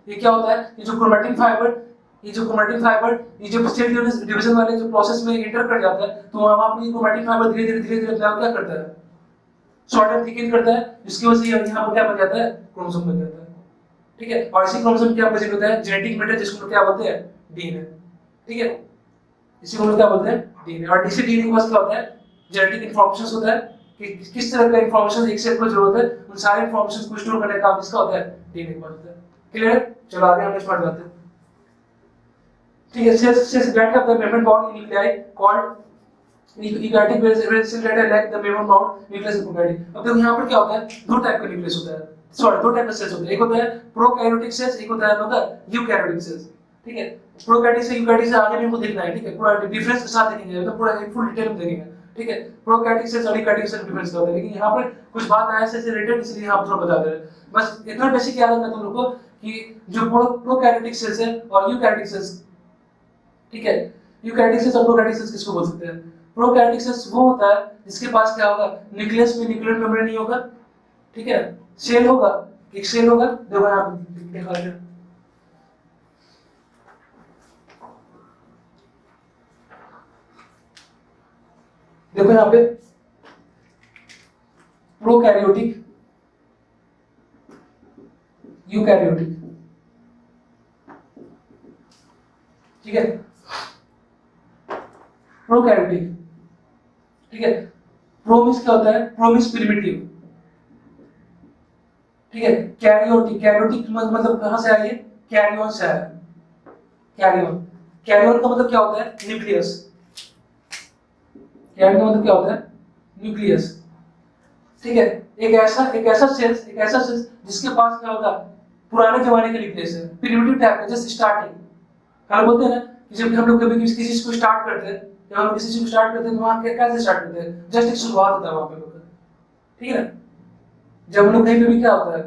ये क्या होता है, ये जो क्रोमैटिन फाइबर, ये जो सेल डिवीजन वाले जो प्रोसेस में एंटर कर जाता है, तो वहां पर ये क्रोमैटिन फाइबर धीरे धीरे क्या करता है, शॉर्ट एंड थिकन करता है, जिसकी वजह से यहाँ पर क्या बन जाता है, क्रोमोसोम बन जाता है, ठीक है। और इसी क्रोमोसोम क्या प्रेजेंट होता है, जेनेटिक मैटर, जिसको क्या बोलते हैं, डीएनए, ठीक है, इसी को क्या बोलते हैं, डीएनए। और इसी डीएनए के पास क्या होता है, जेनेटिक इंफॉर्मेशन होता है कि किस तरह का इंफॉर्मेशन एक सेल को जरूरत है, उन सारे इंफॉर्मेशन को स्टोर करने का काम इसका होता है, डीएनए के पास होता है। क्लियर है? चलो आगे हम नेक्स्ट पार्ट बढ़ते हैं, ठीक है। Cells that have the membrane bound nuclei called eukaryotic, whereas cell that lack the membrane bound nucleus is eukaryotic। अब देखो यहाँ पर क्या होता है, दो टाइप का न्यूक्लियस होता है, सॉरी दो टाइप का सेल्स होते हैं, एक होता है प्रोकैरियोटिक सेल्स, एक होता है मतलब यूकैरियोटिक सेल्स, ठीक है। प्रोकैरियोटिक से यूकैरियोटिक से आगे भी हमको देखना है, ठीक है, पूरा डिफरेंस के साथ देखेंगे, तो पूरा फुल डिटेल में देखेंगे, ठीक है। प्रोकैरियोटिक सेल्स और यूकैरियोटिक सेल्स डिफरेंस क्या होता है, लेकिन यहाँ पर कुछ बात आया से रिलेटेड, इसलिए यहाँ पर थोड़ा बता दे रहे हैं। बस इतना बेसिक याद रखना तुम लोग को कि जो प्रोकैरियोटिक सेल्स है और यूकैरियोटिक सेल्स, ठीक है, यूकैरियोटिक सेल्स और प्रोकैरियोटिक सेल्स किसको बोल सकते हैं? प्रोकैरियोटिक सेल्स वो होता है जिसके पास क्या होगा, न्यूक्लियस में न्यूक्लियर मेम्ब्रेन नहीं होगा, ठीक है, सेल होगा, एक सेल होगा, देखो यहाँ पे दिखा रहे हैं, देखो यहाँ पे प्रोकैरियोटिक, यूकैरियोटिक, ठीक है, प्रोकैरियोटिक, ठीक है। प्रो मींस क्या होता है, प्रो मींस प्रिमिटिव, ठीक है। कैरियोटिक, कैरियोटिक मतलब कहां से आई है, कैरियन से आया, कैरियन, कैरियन का मतलब क्या होता है, न्यूक्लियस, कैरियन का मतलब क्या होता है, न्यूक्लियस, ठीक है। एक ऐसा सेल्स जिसके पास क्या होगा, पुराने जमाने का न्यूक्लियस है, प्रिमिटिव टाइप का, जस्ट स्टार्टिंग। हम बोलते हैं ना कि जब हम लोग कभी किसी चीज को स्टार्ट करते हैं, जब हम किसी चीज को स्टार्ट करते हैं तो वहां कैसे स्टार्ट करते हैं, जस्ट एक शुरुआत होता है वहां पे लोग, ठीक है ना। जब हम लोग कहीं पे भी क्या होता है,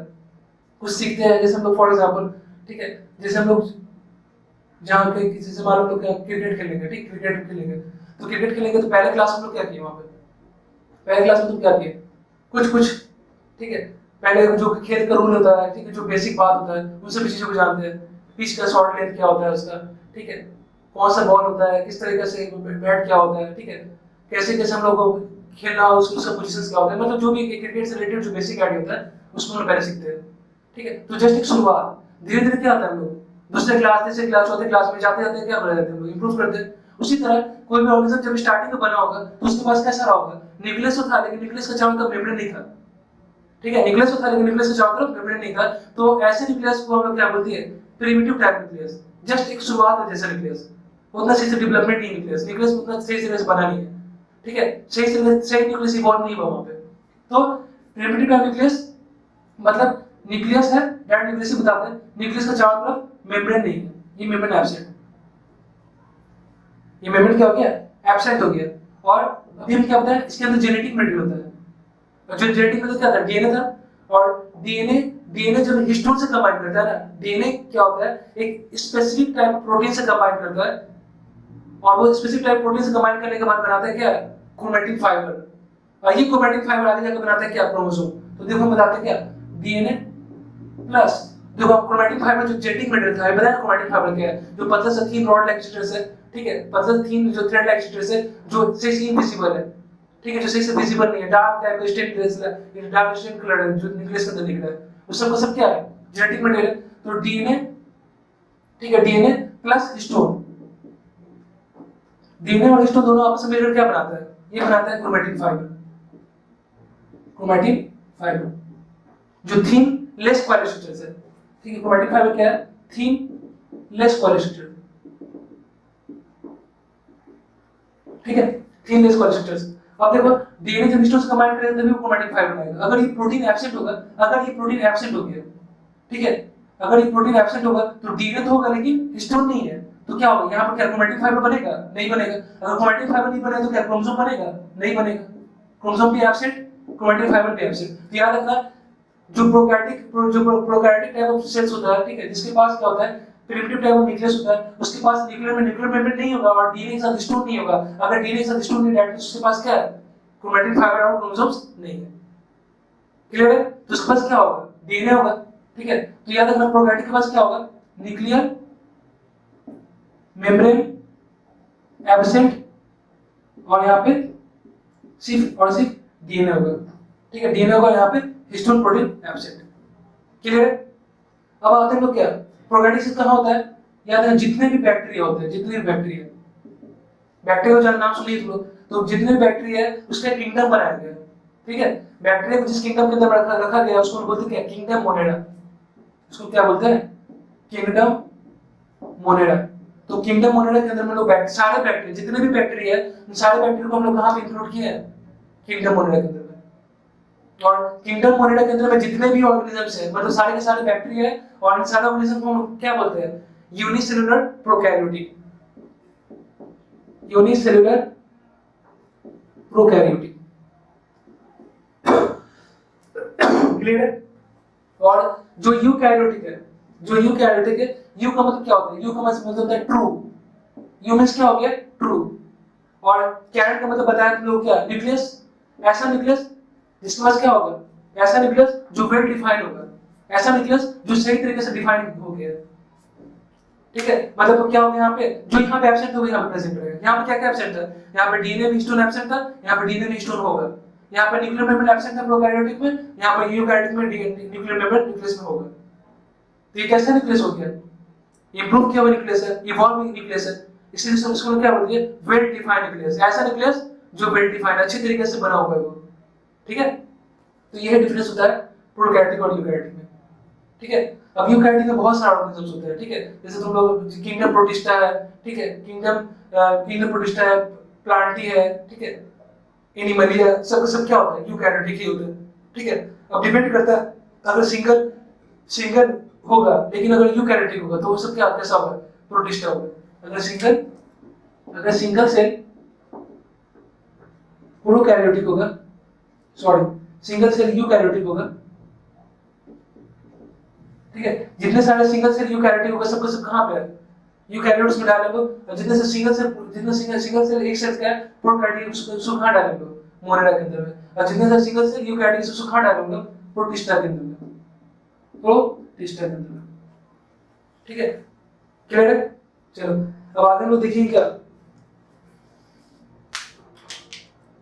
कुछ सीखते हैं, जैसे हम लोग फॉर एग्जांपल, ठीक है, जैसे हम लोग जहाँ के किसी से मान लो क्रिकेट खेलेंगे, ठीक, क्रिकेट खेलेंगे, तो क्रिकेट खेलेंगे तो पहले क्लास में लोग क्या किए, वहां पे पहले क्लास में तुम क्या किए, कुछ, ठीक है, पहले जो खेल का रूल होता है, ठीक है, जो बेसिक बात होता है, उन सभी चीजों को जानते हैं, पिच का शॉर्ट लेंथ क्या होता है उसका, ठीक है, कौन सा बॉल होता है, किस तरीके से बैट क्या होता है, ठीक है, कैसे कैसे हम लोग को खेलना, उसका पोजीशंस क्या होता है, मतलब जो भी क्रिकेट से रिलेटेड जो बेसिक आइडिया होता है उसको हम पहले सीखते हैं, ठीक है। तो जस्ट एक शुरुआत, धीरे धीरे क्या होता है, हम लोग दूसरे क्लास, तीसरे क्लास, चौथे क्लास में जाते जाते क्या बना जाते हैं, हम लोग इंप्रूव करते हैं। उसी तरह कोई भी ऑर्गेनिज्म जब स्टार्टिंग में बना होगा तो उसके पास कैसा रहा होगा, न्यूक्लियस तो था, लेकिन न्यूक्लियस का चारों तरफ मेम्ब्रेन नहीं था, ठीक है, न्यूक्लियस तो था लेकिन न्यूक्लियस के चारों तरफ मेम्ब्रेन नहीं था। तो ऐसे न्यूक्लियस को हम लोग क्या बोलते हैं, प्रिमिटिव टाइप न्यूक्लियस, जस्ट एक शुरुआत है जैसा न्यूक्लियस, उतना सही से डेवलपमेंट नहीं, न्यूक्लियस उतना सही से बना नहीं है, ठीक है, सही न्यूक्लियस इवॉल्व नहीं हुआ वहां पे। तो प्रिमिटिव टाइप न्यूक्लियस मतलब न्यूक्लियस है, डेड न्यूक्लियस से बताते हैं, न्यूक्लियस का चारों तरफ मेम्ब्रेन नहीं है, ये मेम्ब्रेन एब्सेंट, ये मेम्ब्रेन क्या हो गया, एब्सेंट हो गया। और अभी हम क्या बताएं, इसके अंदर जेनेटिक मटेरियल होता है, और जो जेनेटिक मटेरियल क्या था, डीएनए था, और डीएनए जब हिस्टोन से कंबाइन करता है ना, डीएनए क्या होता है, एक स्पेसिफिक टाइप प्रोटीन से कंबाइन करता है, और वो स्पेसिफिक टाइप प्रोटीन से कंबाइन करने के बाद बनाता है क्या, क्रोमैटिन फाइबर, और ये क्रोमैटिन फाइबर आगे जाकर बनाता है क्या, क्रोमोसोम। तो देखो हम बताते हैं क्या, डीएनए प्लस, देखो क्रोमैटिन फाइबर जो जेनेटिक मटेरियल था, बताया क्रोमैटिन फाइबर क्या है, जो पतला सा थीन रॉड लाइक स्ट्रक्चर है, ठीक है, पतला थीन जो थ्रेड लाइक स्ट्रक्चर है, जो सही से इनविजिबल है, ठीक है, जो सही से विजिबल नहीं है, dark type stain colour, dark stain colour है जो न्यूक्लियस के अंदर दिख रहा है, उस सब क्या है, जेनेटिक मटेरियल। तो डीएनए, ठीक है, डीएनए प्लस हिस्टोन, डीएनए और हिस्टोन दोनों आपस में मिलकर क्या बनाता है, ये बनाता है क्रोमैटिन फाइबर, क्रोमैटिन फाइबर जो थीन लेस कॉइल स्ट्रक्चर है, ठीक है, क्रोमैटिन फाइबर क्या है, थीन लेस कॉइल स्ट्रक्चर, ठीक है, थीन लेस कॉइल स्ट्रक्चर। अब देखो डीएनए जब हिस्टोन से कंबाइन करेगा तभी वो क्रोमैटिन फाइबर बनेगा। अगर ये प्रोटीन एब्सेंट होगा, अगर ये प्रोटीन एब्सेंट हो गया, ठीक है, अगर ये प्रोटीन एब्सेंट होगा तो डीएनए तो होगा लेकिन हिस्टोन नहीं है, तो क्या होगा, यहाँ पर क्या क्रोमैटिन फाइबर बनेगा, नहीं बनेगा। अगर क्रोमैटिन फाइबर नहीं बनेगा तो क्या क्रोमोसोम बनेगा, नहीं बनेगा, क्रोमोसोम भी एब्सेंट, क्रोमैटिन फाइबर भी एब्सेंट। तो याद रखना जो प्रोकैरियोटिक टाइप ऑफ सेल्स होता है, ठीक है, जिसके पास क्या होता है, प्रिमिटिव टाइप ऑफ न्यूक्लियस होता है, उसके पास न्यूक्लियर में न्यूक्लियर मेम्ब्रेन नहीं होगा और डीएनए के साथ स्टोर नहीं होगा। अगर डीएनए के साथ स्टोर नहीं डायरेक्ट, उसके पास क्या है, क्रोमैटिन फाइबर और क्रोमोसोम्स नहीं है। क्लियर है? तो उसके पास क्या होगा, डीएनए होगा। ठीक है, तो याद रखना प्रोकैरियोटिक के पास क्या होगा, न्यूक्लियर मेम्ब्रेन एब्सेंट और यहाँ पे सिर्फ डीएनए होगा। ठीक है, डीएनए होगा, यहाँ पे हिस्टोन प्रोटीन एब्सेंट। क्लियर है? अब आते हैं लोग क्या, प्रोकैरियोटिक कहाँ होता है, याद है जितने भी बैक्टीरिया होते हैं, जितने भी बैक्टीरिया का नाम सुनिए तुम लोग, तो जितने भी बैक्टीरिया है उसका किंगडम बनाया गया है। ठीक है, बैक्टीरिया को जिस किंगडम के अंदर रखा गया उसको बोलते हैं क्या, किंगडम मोनेडा। उसको क्या बोलते हैं, किंगडम मोनेडा। तो किंगडम मोनेडा के अंदर में लोग सारे बैक्टीरिया, जितने भी बैक्टीरिया है, उन सारे बैक्टीरिया को हम लोग कहाँ पे इंक्लूड किए हैं, किंगडम मोनेडा के अंदर में। और किंगडम मोनेडा के अंदर में जितने भी ऑर्गेनिजम्स है, मतलब सारे के सारे बैक्टीरिया है, और इन सारे ऑर्गेनिज्म को हम लोग क्या बोलते हैं, unicellular prokaryotic. Unicellular prokaryotic. Clear है? और जो यूकैरियोटिक है, यू का मतलब क्या होता है, यू का मतलब होता है ट्रू। यू मींस क्या हो गया, ट्रू। और कैरेट का मतलब बताया तुम लोग क्या, न्यूक्लियस। ऐसा न्यूक्लियस जिसके पास क्या होगा, ऐसा न्यूक्लियस जो वेल डिफाइन होगा, ऐसा न्यूक्लियस जो सही तरीके से डिफाइन हो गया। ठीक है, मतलब तो क्या हो गया, यहाँ पे जो यहाँ पे एब्सेंट है वो यहाँ पे प्रेजेंट रहेगा। यहाँ पे क्या क्या एब्सेंट है, यहाँ पे डीएनए में हिस्टोन एब्सेंट था, यहाँ पे डीएनए में हिस्टोन होगा। यहाँ पे न्यूक्लियर मेम्ब्रेन एब्सेंट था प्रोकैरियोटिक में, यहाँ पे यूकैरियोटिक में न्यूक्लियर मेम्ब्रेन न्यूक्लियस में होगा। तो ये कैसा न्यूक्लियस हो गया, इंप्रूव किया हुआ न्यूक्लियस है, इवॉल्व न्यूक्लियस है, इसलिए सब इसको क्या बोलते हैं, वेल डिफाइंड न्यूक्लियस। ऐसा न्यूक्लियस जो वेल डिफाइंड अच्छी तरीके से बना हुआ है वो। ठीक है, तो यह डिफरेंस होता है प्रोकैरियोटिक और यूकैरियोटिक में। ठीक है, अब यूकैरियोटिक में बहुत सारे ऑर्गेनिजम्स होते हैं। ठीक है, जैसे तुम लोग किंगडम प्रोटिस्टा है, ठीक है, किंगडम प्रोटिस्टा है, प्लांटी है, ठीक है, एनिमलिया, सब क्या होता है, यूकैरियोटिक ही होते हैं। ठीक है, अब डिपेंड करता है, अगर सिंगल होगा, लेकिन अगर यूकैरियोटिक होगा तो वो सब क्या कैसा होगा, प्रोटिस्टा होगा। अगर सिंगल सेल प्रोकैरियोटिक होगा, सॉरी सिंगल सेल यूकैरियोटिक होगा। ठीक है, जितने सारे सिंगल सेल यूकैरियोटिक होगा सबका सब कहां पे है, यूकैरियोट्स में डालेंगे। और जितने से सिंगल सेल एक सेल का है प्रोकैरियोटिक, उसको कहां डालेंगे, मोनेडा के अंदर में। और जितने सारे सिंगल सेल यूकैरियोटिक उसको कहां डालेंगे, प्रोटिस्टा के अंदर में, प्रोटिस्टा के अंदर में। ठीक है, क्लियर है? चलो अब आगे हम लोग देखेंगे क्या,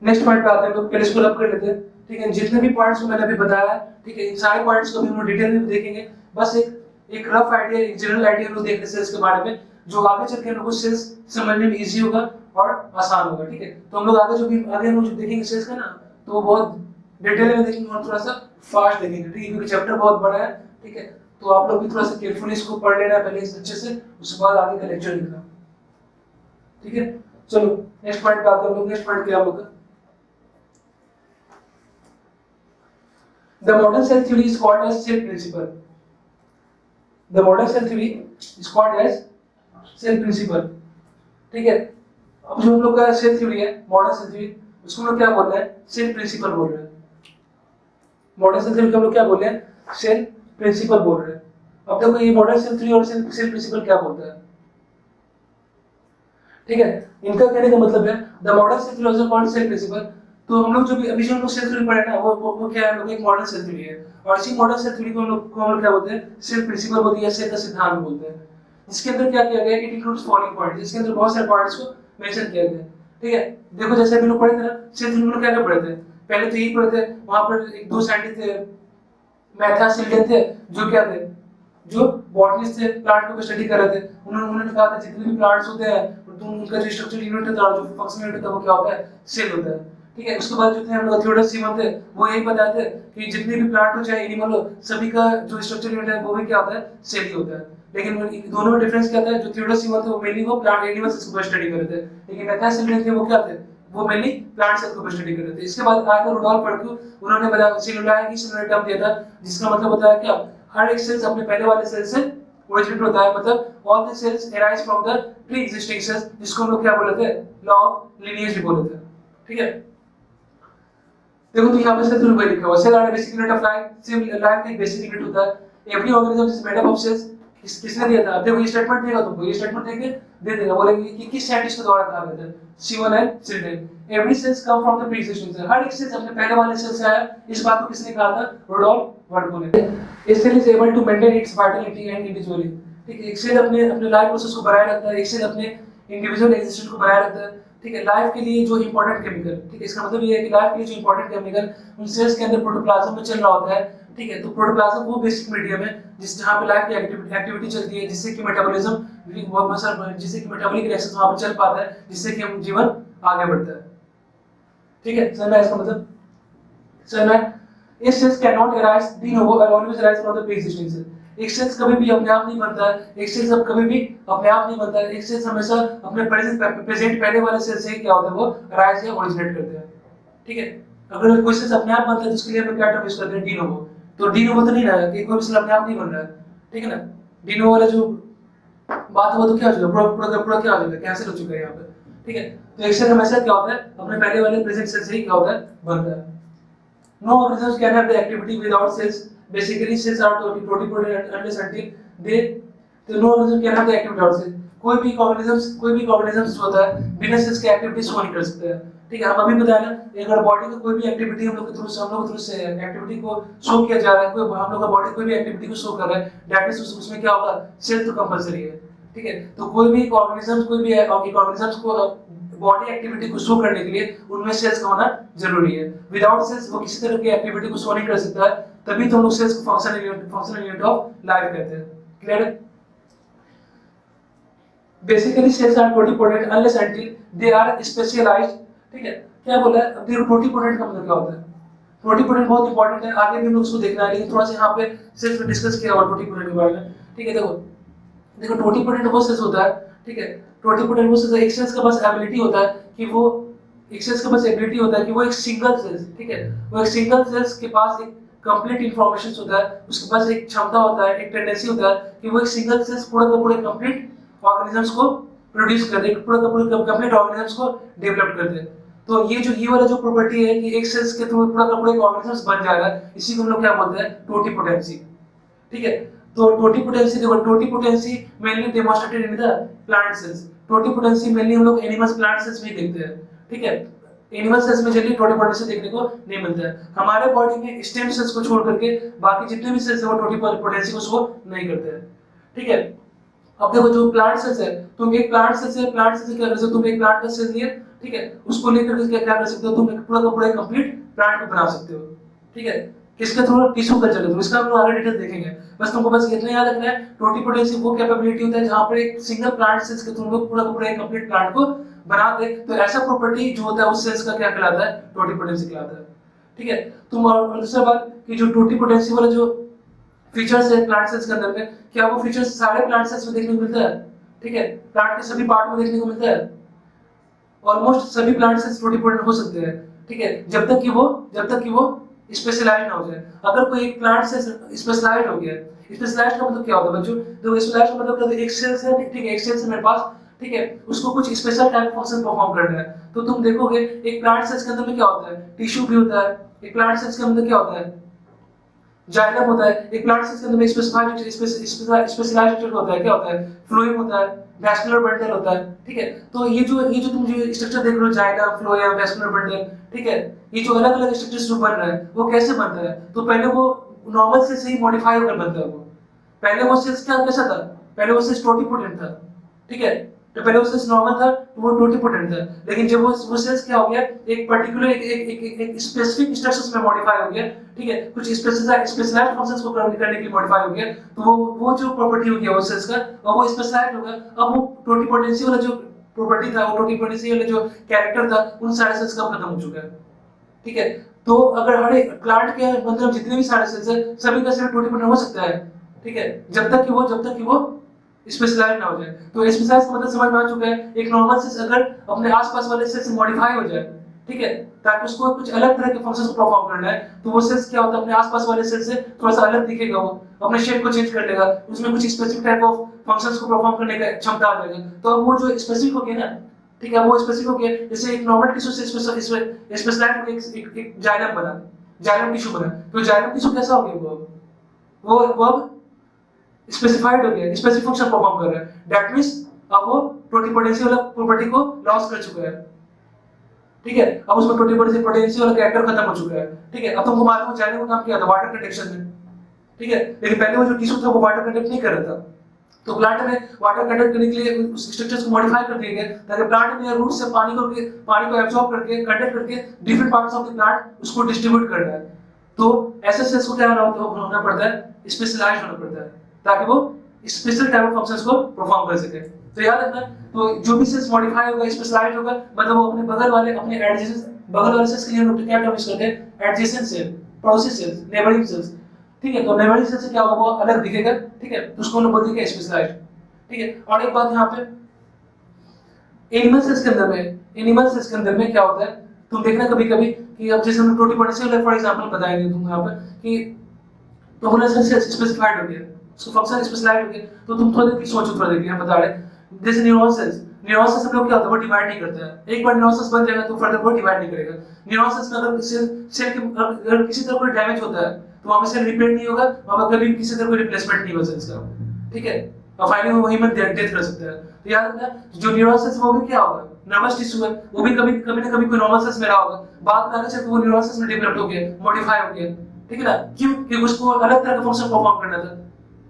नेक्स्ट पॉइंट पे आते हैं लोग, पहले इसको रब कर लेते हैं। ठीक है, जितने भी पॉइंट्स को मैंने अभी बताया है, ठीक है, इन सारे पॉइंट्स को भी हम डिटेल में देखेंगे। बस एक रफ आइडिया, एक जनरल आइडिया हम लोग देख लेते हैं इसके बारे में, जो आगे चल के हम लोग को सेल्स समझने में इजी होगा और आसान होगा। ठीक है, तो हम लोग आगे हम लोग देखेंगे सेल्स का ना, तो वो बहुत डिटेल में देखेंगे और थोड़ा सा फास्ट देखेंगे। ठीक है, क्योंकि चैप्टर बहुत बड़ा है। ठीक है, तो आप लोग भी थोड़ा सा केयरफुली इसको पढ़ लेना पहले अच्छे से, उसके बाद आगे का लेक्चर लिखना। ठीक है, चलो नेक्स्ट पॉइंट पे आते हैं हम लोग। नेक्स्ट पॉइंट क्या होगा, the modern cell theory is called as cell principle. The modern cell theory is called as cell principle. ठीक है, अब जो हम लोग का सेल थ्योरी है, मॉडर्न सेल थ्योरी, उसको हम लोग क्या बोल रहे हैं, सेल प्रिंसिपल बोल रहे हैं। मॉडर्न सेल थ्योरी को हम लोग क्या बोल रहे हैं, सेल प्रिंसिपल बोल रहे हैं। अब देखो ये मॉडर्न सेल थ्योरी और सेल प्रिंसिपल क्या बोलता है। ठीक है, इनका कहने का मतलब है the modern cell theory is called cell principle. तो हम लोग जो भी अभी जो हम लोग सेल थ्योरी पढ़े ना, वो क्या है, हम लोग एक मॉडर्न सेल थ्योरी है, और इसी मॉडर्न सेल थ्योरी को हम लोग क्या बोलते हैं, सेल प्रिंसिपल बोलते हैं या सेल का सिद्धांत बोलते हैं। इसके अंदर क्या किया गया है, इट इंक्लूड्स फॉलोइंग पॉइंट्स, इसके अंदर बहुत सारे पॉइंट्स को मेंशन किया गया है। ठीक है, देखो जैसे अभी लोग पढ़े थे ना सेल थ्योरी में, क्या पढ़े थे, पहले तो यही पढ़े थे, वहां पर एक दो साइंटिस्ट थे, मैथा सिल्डन थे, जो क्या थे, जो बॉटनिस्ट थे, प्लांट को स्टडी कर रहे थे। उन्होंने कहा था जितने भी प्लांट्स होते हैं उनका जो स्ट्रक्चरल यूनिट होता है, जो फंक्शनल यूनिट होता है, वो क्या होता है, सेल होता है। ठीक है, उसके बाद जो थे हम लोग थियोडोर सीमन थे, वो यही बताए थे कि जितने भी प्लांट हो चाहे एनिमल हो, सभी का जो स्ट्रक्चरल यूनिट है वो भी क्या होता है, सेल ही होता है। लेकिन दोनों में डिफरेंस क्या था, जो थियोडोर सीमन थे वो मेनली वो प्लांट एनिमल्स को स्टडी कर रहे थे, लेकिन मैथा सिल्डन थे वो क्या थे, वो मेनली प्लांट सेल को स्टडी कर रहे थे। इसके बाद आया रुडोल्फ पर्क्यू, उन्होंने बताया सेलुलर टर्म दिया था, जिसका मतलब होता है क्या, हर एक सेल्स अपने पहले वाले सेल से ओरिजिनेट होता है, मतलब all the cells arise from the pre existing cells, जिसको हम लोग क्या बोलते थे, लॉ ऑफ लिनिएज भी बोलते थे। ठीक है, देखो तो यहाँ पे सेल वही लिखा हुआ, cell are basic unit of life, cell life का एक बेसिक यूनिट होता है। Every organism is made up of cells. किसने दिया था? अब देखो ये स्टेटमेंट देगा तुमको, ये स्टेटमेंट देके दे देगा, बोलेंगे कि किस साइंटिस्ट के द्वारा कहा गया था, Schwann and Schleiden. Every cells come from the pre existing cell, हर एक सेल अपने पहले वाले सेल से आया। इस बात को किसने कहा था? रुडोल्फ वर्गो ने। A cell is able to maintain its vitality and individuality. ठीक है, एक सेल अपने अपने लाइफ प्रोसेस को बनाए रखता है, एक सेल अपने इंडिविजुअल एग्जिस्टेंस को बनाए रखता है। ठीक है, लाइफ के लिए जो इंपॉर्टेंट केमिकल, ठीक है, इसका मतलब ये है कि लाइफ के लिए जो इंपॉर्टेंट केमिकल उन सेल्स के अंदर प्रोटोप्लाज्म में चल रहा होता है। ठीक है, तो प्रोटोप्लाज्म वो बेसिक मीडियम है जिस जहां पे लाइफ की एक्टिविटी चलती है, जिससे कि मेटाबॉलिज्म, जिससे कि मेटाबॉलिक रिएक्शंस वहां पे चल पाता है, जिससे कि हम जीवन आगे बढ़ता है। ठीक है, समझ में इसका मतलब? समझ में? इस cells can not arise de novo or always arise from the pre existing cell. एक सेल्स कभी भी अपने आप नहीं बनता है, एक सेल्स अब कभी भी अपने आप नहीं बनता है, एक सेल्स हमेशा अपने प्रेजेंट पहले वाले सेल से क्या होता है, वो अराइज या ओरिजिनेट करते हैं। ठीक है, अगर कोई सेल्स अपने आप बनता है तो उसके लिए हम क्या टर्म यूज करते हैं? De novo. तो डी नोवो तो नहीं ना कि कोई सेल अपने आप नहीं बन रहा है, ठीक है ना? डी नोवो वाला जो बात हुआ तो क्या हो जाएगा, पूरा क्या हो जाएगा, कैंसिल हो चुका है यहाँ पे। ठीक है, तो एक सेल हमेशा क्या होता है, अपने पहले वाले प्रेजेंट सेल से ही क्या होता है, बनता है। No organisms can have the activity without cells. Basically, cells are totipotent unless until they, so no organism can have the activity without cells. कोई भी organisms होता है बिना सेल्स के एक्टिविटी शो नहीं कर सकता है। ठीक है, हम अभी बताया ना, अगर बॉडी का कोई भी एक्टिविटी हम लोग के थ्रू से एक्टिविटी को शो किया जा रहा है, कोई हम लोग का बॉडी कोई भी एक्टिविटी को शो कर रहा है, दैट मींस उसमें क्या होगा, सेल तो कंपलसरी है। ठीक है, तो कोई भी ऑर्गेनिजम्स को बॉडी एक्टिविटी को शो करने के लिए उनमें सेल्स का होना जरूरी है। विदाउट सेल्स वो किसी तरह की एक्टिविटी को शो नहीं कर सकता है, तभी तो हम लोग सेल्स को फंक्शनल यूनिट ऑफ लाइफ कहते हैं। क्लियर है? Basically cells are totipotent unless until they are specialised. ठीक है, क्या बोला है? अब देखो टोटिपोटेंट का मतलब क्या होता है। टोटिपोटेंट बहुत इंपॉर्टेंट है, आगे भी हम लोग उसको देखना है, लेकिन थोड़ा सा यहाँ पे सेल्स में डिस्कस किया हुआ टोटिपोटेंट के बारे में। ठीक है, देखो टोटिपोटेंट वो सेल्स होता है, ठीक है, टोटिपोटेंट वो सेल्स, एक सेल्स के पास एबिलिटी होता है कि वो, एक सेल्स के पास एबिलिटी होता है कि वो एक सिंगल सेल्स, ठीक है, वो एक सिंगल सेल्स के पास एक कंप्लीट इंफॉर्मेशन होता है, उसके पास एक क्षमता होता है, एक टेंडेंसी होता है कि वो एक सिंगल सेल्स पूरा का पूरा कंप्लीट ऑर्गेनिजम्स को प्रोड्यूस कर दे, पूरा का पूरा कंप्लीट ऑर्गेनिजम्स को डेवलप कर दे। तो ये वाला जो प्रॉपर्टी है कि एक सेल्स के थ्रू पूरा का पूरा ऑर्गेनिजम्स बन जाएगा, इसी को हम लोग क्या बोलते हैं? टोटिपोटेंसी। ठीक है, तो टोटिपोटेंसी देखो, totipotency mainly demonstrated in the plant cells. Totipotency mainly हम लोग एनिमल्स, प्लांट सेल्स में देखते हैं। ठीक है, एनिमल सेल्स में जल्दी टोटिपोटेंसी देखने को नहीं मिलता है। हमारे बॉडी में स्टेम सेल्स को छोड़ करके बाकी जितने भी सेल्स हैं वो टोटिपोटेंसी को शो नहीं करते हैं। ठीक है, अब देखो जो प्लांट सेल्स है, तुम एक प्लांट सेल से क्या कर सकते हो? तुम एक प्लांट का सेल लिए, ठीक है, उसको लेकर के क्या कर सकते हो? तुम एक पूरा का पूरा कंप्लीट प्लांट को बना सकते हो। ठीक है, किसके थ्रू? टिश्यू कल्चर के थ्रू। इसका हम लोग आगे डिटेल देखेंगे, बस तुमको बस इतना याद रखना है, टोटिपोटेंसी वो कैपेबिलिटी होता है जहां पर एक सिंगल प्लांट सेल्स के थ्रू पूरा का पूरा कंप्लीट प्लांट को बना दे। तो ऐसा प्रॉपर्टी जो होता है उस सेल्स का क्या कहलाता है? टोटिपोटेंसी कहलाता है। ठीक है, तुम और दूसरा बात कि जो टोटिपोटेंसी वाला जो फीचर्स है प्लांट सेल्स के अंदर में, क्या वो फीचर्स सारे प्लांट सेल्स में देखने को मिलता है? ठीक है, प्लांट के सभी पार्ट में देखने को मिलता है। ऑलमोस्ट सभी प्लांट सेल्स टोटिपोटेंट हो सकते हैं। ठीक है, जब तक कि वो स्पेशलाइज्ड ना हो जाए। अगर कोई एक प्लांट से स्पेशलाइज्ड हो गया, स्पेशलाइज्ड का मतलब क्या होता है बच्चों? तो स्पेशलाइज्ड का मतलब एक सेल से, ठीक है, एक सेल से मेरे पास, ठीक है, उसको कुछ स्पेशल टाइप फंक्शन परफॉर्म करना है। तो तुम देखोगे एक प्लांट सेल्स के अंदर में क्या होता है? टिश्यू भी होता है। एक प्लांट सेल्स के अंदर क्या होता है? जाइलम होता है। एक प्लांट सेल्स के अंदर में स्पेशलाइज्ड होता है, क्या होता है? फ्लोएम होता है, वैस्कुलर बंडल होता है। ठीक है, तो ये जो तुम जो स्ट्रक्चर देख रहे हो, जाइलम, फ्लोएम, वैस्कुलर बंडल, ठीक है, ये जो अलग अलग स्ट्रक्चर्स जो बन रहा है वो कैसे बनता है? तो पहले वो नॉर्मल सेल से ही मॉडिफाई होकर बनता है। वो पहले वो सेल्स क्या कैसा था? पहले वो सेल्स टोटिपोटेंट था। ठीक है, तो पहले वो सेल्स नॉर्मल था, तो वो टोटिपोटेंट था। लेकिन जब वो सेल्स क्या हो गया, एक पर्टिकुलर एक स्पेसिफिक स्ट्रक्चर्स में मॉडिफाई हो गया, ठीक है, कुछ स्पेशलाइज्ड फंक्शंस को करने के लिए मॉडिफाई हो गया, तो वो जो प्रॉपर्टी हो गया वो सेल्स का, और वो स्पेशलाइज्ड होगा। अब वो टोटिपोटेंसी वाला जो प्रॉपर्टी था, वो टोटिपोटेंसी वाला जो कैरेक्टर था, उन सारे सेल्स का खत्म हो चुका है। ठीक है, तो अगर हर एक प्लांट के मतलब जितने भी सारे सेल्स है, सभी का सेल टोटिपोटेंट हो सकता है। ठीक है, जब तक कि वो स्पेशलाइज्ड ना हो जाए। तो स्पेशलाइज्ड का मतलब समझ में आ चुका है। एक नॉर्मल सेल अगर अपने आसपास वाले सेल से मॉडिफाई हो जाए, ठीक है, ताकि उसको कुछ अलग तरह के फंक्शंस को परफॉर्म करना है, तो वो सेल्स क्या होता है? अपने आसपास वाले सेल से थोड़ा सा अलग दिखेगा, वो अपने शेप को चेंज कर लेगा, उसमें कुछ स्पेसिफिक टाइप ऑफ फंक्शंस को परफॉर्म करने का क्षमता आ जाएगा। तो अब वो जो स्पेसिफिक हो गया ना, ठीक है, वो स्पेसिफिक हो गया। जैसे एक नॉर्मल टिश्यू से स्पेशलाइज्ड हो गया, एक जाइलम बना, जाइलम टिश्यू बना, तो जाइलम टिश्यू कैसा हो गया? वो अब स्पेसिफाइड हो गया, स्पेसिफिक फंक्शन परफॉर्म कर रहा है। दैट मींस अब वो टोटीपोटेंसी वाला प्रॉपर्टी को लॉस कर चुका है, ठीक है। अब उसमें टोटीपोटेंसी वाला कैरेक्टर खत्म हो चुका है, ठीक है। अब तुमको मालूम है जाइलम का काम क्या था? वाटर कंडक्शन में, ठीक है। लेकिन पहले वो जो टिश्यू था वो वाटर कंडक्ट नहीं कर रहा था, तो प्लांट में वाटर कंडक्ट करने के लिए उस स्ट्रक्चर्स को मॉडिफाई कर दिया गया ताकि प्लांट में रूट से पानी को एब्जॉर्ब करके कंडक्ट करके different parts of the plant उसको डिस्ट्रीब्यूट करना है। तो ऐसे सेल्स को क्या होना पड़ता है? स्पेशलाइज्ड होना पड़ता है ताकि वो स्पेशल टाइप ऑफ फंक्शंस को परफॉर्म कर सके। तो याद रखना, तो जो भी सेल्स मॉडिफाई होगा, स्पेशलाइज्ड होगा, मतलब वो अपने बगल वाले एडजेसेंट बगल वाले सेल्स के लिए हम लोग क्या टर्म यूज करते हैं? एडजेसेंट सेल, पड़ोसी सेल्स, नेबरिंग सेल्स, ठीक है। तो नेबरिंग सेल से क्या होगा? वो अलग दिखेगा, ठीक है, तो उसको हम लोग बोलते हैं स्पेशलाइज्ड, ठीक है। और एक बात यहाँ पे एनिमल सेल्स के अंदर में क्या होता है, तुम देखना कभी कभी कि अब जैसे हम टोटीपोटेंसी वाला फॉर एग्जांपल बताएंगे तुम यहाँ पे कि तो बोला सेल स्पेसिफाइड हो गया, उसका फंक्शन स्पेशलाइज्ड हो गया, तो तुम थोड़ा देर की सोचो, थोड़ा देर की हम बता रहे। जैसे न्यूरॉन सेल्स हम लोग क्या होता है? वो डिवाइड नहीं करता है। एक बार न्यूरॉन सेल्स बन जाएगा तो फर्दर वो डिवाइड नहीं करेगा। न्यूरॉन सेल्स में अगर सेल के अगर किसी तरह कोई डैमेज होता है तो वहां पे सेल रिपेयर नहीं होगा, वहां पर कभी किसी तरह कोई रिप्लेसमेंट नहीं होगा सेल्स का, ठीक है। और फाइनली वो वहीं में डेथ कर सकता है। तो याद रखना, जो न्यूरॉन सेल्स वो भी क्या होगा? नर्वस टिश्यू है, वो भी कभी ना कभी कोई नॉर्मल सेल्स में रहा होगा, बाद में आगे चल के वो न्यूरॉन सेल्स में डेवलप हो गया, मॉडिफाई हो गया, ठीक है ना। क्यों? क्योंकि उसको अलग तरह का फंक्शन परफॉर्म करना था,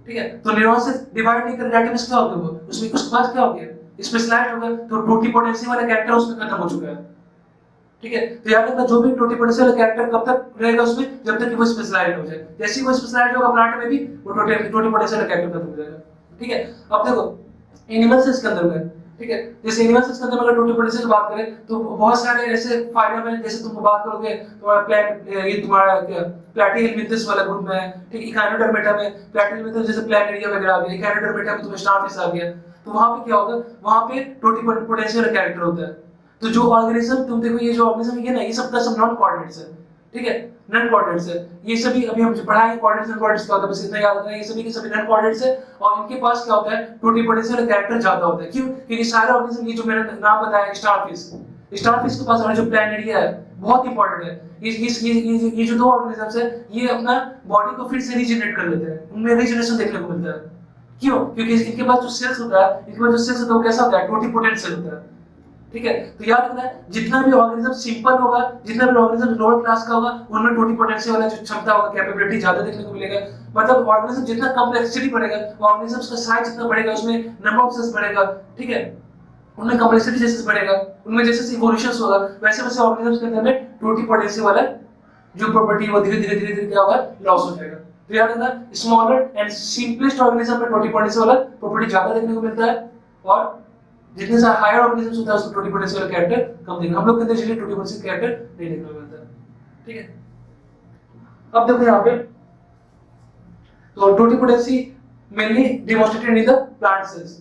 ठीक है। तो न्यूरॉन से डिवाइड नहीं कर डाटा क्या हो गया? वो उसमें उसके पास क्या हो गया? स्पेशलाइज्ड हो गया, तो टोटीपोटेंसी वाला कैरेक्टर उसमें खत्म हो चुका है, ठीक है। तो याद रखना, जो भी टोटीपोटेंसी वाला कैरेक्टर कब तक रहेगा उसमें? जब तक कि वो स्पेशलाइज्ड हो जाए। जैसे ही वो स्पेशलाइज्ड होगा प्लांट में भी, वो टोटीपोटेंसी वाला कैरेक्टर खत्म हो जाएगा, ठीक है। अब देखो एनिमल सेल्स के अंदर में, ठीक है, जैसे एनिमल सेल्स के अंदर अगर टोटीपोटेंसी की बात करें तो बहुत सारे ऐसे फाइलम है। जैसे तुम बात करोगे तो ये तुम्हारा क्या प्लैटीहेलमिंथस वाला ग्रुप में है, ठीक। इकाइनोडर्मेटा में प्लैटीहेलमिंथस जैसे प्लैनेरिया वगैरह आ गया, इकाइनोडर्मेटा में तुम्हें स्टारफिश आ गया, तो वहां पे क्या होगा? वहां पे टोटीपोटेंसी वाला कैरेक्टर होता है। तो जो ऑर्गेनिज्म तुम देखो, ये जो ऑर्गेनिज्म ये ना, ये सब का सब नॉन कोऑर्डिनेट्स है, ठीक है, नॉन कोऑर्डिनेट्स है। ये सभी अभी हम पढ़ाएंगे कोऑर्डिनेट्स नॉन कोऑर्डिनेट्स क्या होता है, बस इतना याद रखना, ये सभी के सभी नॉन कोऑर्डिनेट्स है। और इनके पास क्या होता है? टोटीपोटेंसी वाला कैरेक्टर ज्यादा होता है। क्यों? क्योंकि सारे ऑर्गेनिज्म, ये जो मैंने नाम बताया, स्टारफिश के पास वाला जो प्लैनेरिया है बहुत इंपॉर्टेंट है। ये जो दो ऑर्गेनिजम्स है, ये अपना बॉडी को फिर से रीजनरेट कर लेते हैं, उनमें रीजनरेशन देखने को मिलता है। क्यों? क्योंकि इनके पास जो सेल्स होता है, वो कैसा होता है? टोटीपोटेंट सेल होता है, ठीक है। तो याद रखना, जितना भी ऑर्गेनिज्म सिंपल होगा, जितना भी ऑर्गेनिज्म लोअर क्लास का होगा, उनमें टोटीपोटेंसी वाला जो क्षमता होगा, कैपेबिलिटी ज्यादा देखने को मिलेगा। मतलब ऑर्गेनिज्म जितना कॉम्प्लेक्सिटी बढ़ेगा, ऑर्गेनिज्म का साइज जितना बढ़ेगा, उसमें नंबर ऑफ सेल्स बढ़ेगा, ठीक है, उनमें कॉम्प्लेक्सिटी जैसे बढ़ेगा, उनमें जैसे इवोल्यूशन होगा, वैसे वैसे ऑर्गेनिज्म के अंदर में टोटीपोटेंसी वाला जो प्रॉपर्टी वो धीरे धीरे क्या होगा? लॉस हो जाएगा। तो याद रखना, स्मॉलर एंड सिंपलेस्ट ऑर्गेनिज्म में टोटीपोटेंसी वाला प्रॉपर्टी ज्यादा देखने को मिलता है, और जितने सारे हायर ऑर्गेनिजम्स होता है उसमें टोटीपोटेंसी वाला कैरेक्टर कम देखने। हम लोग के अंदर इसलिए टोटीपोटेंसी कैरेक्टर नहीं देखने को मिलता है, ठीक है। अब देखो यहाँ पे, तो totipotency mainly demonstrated in the plant sales,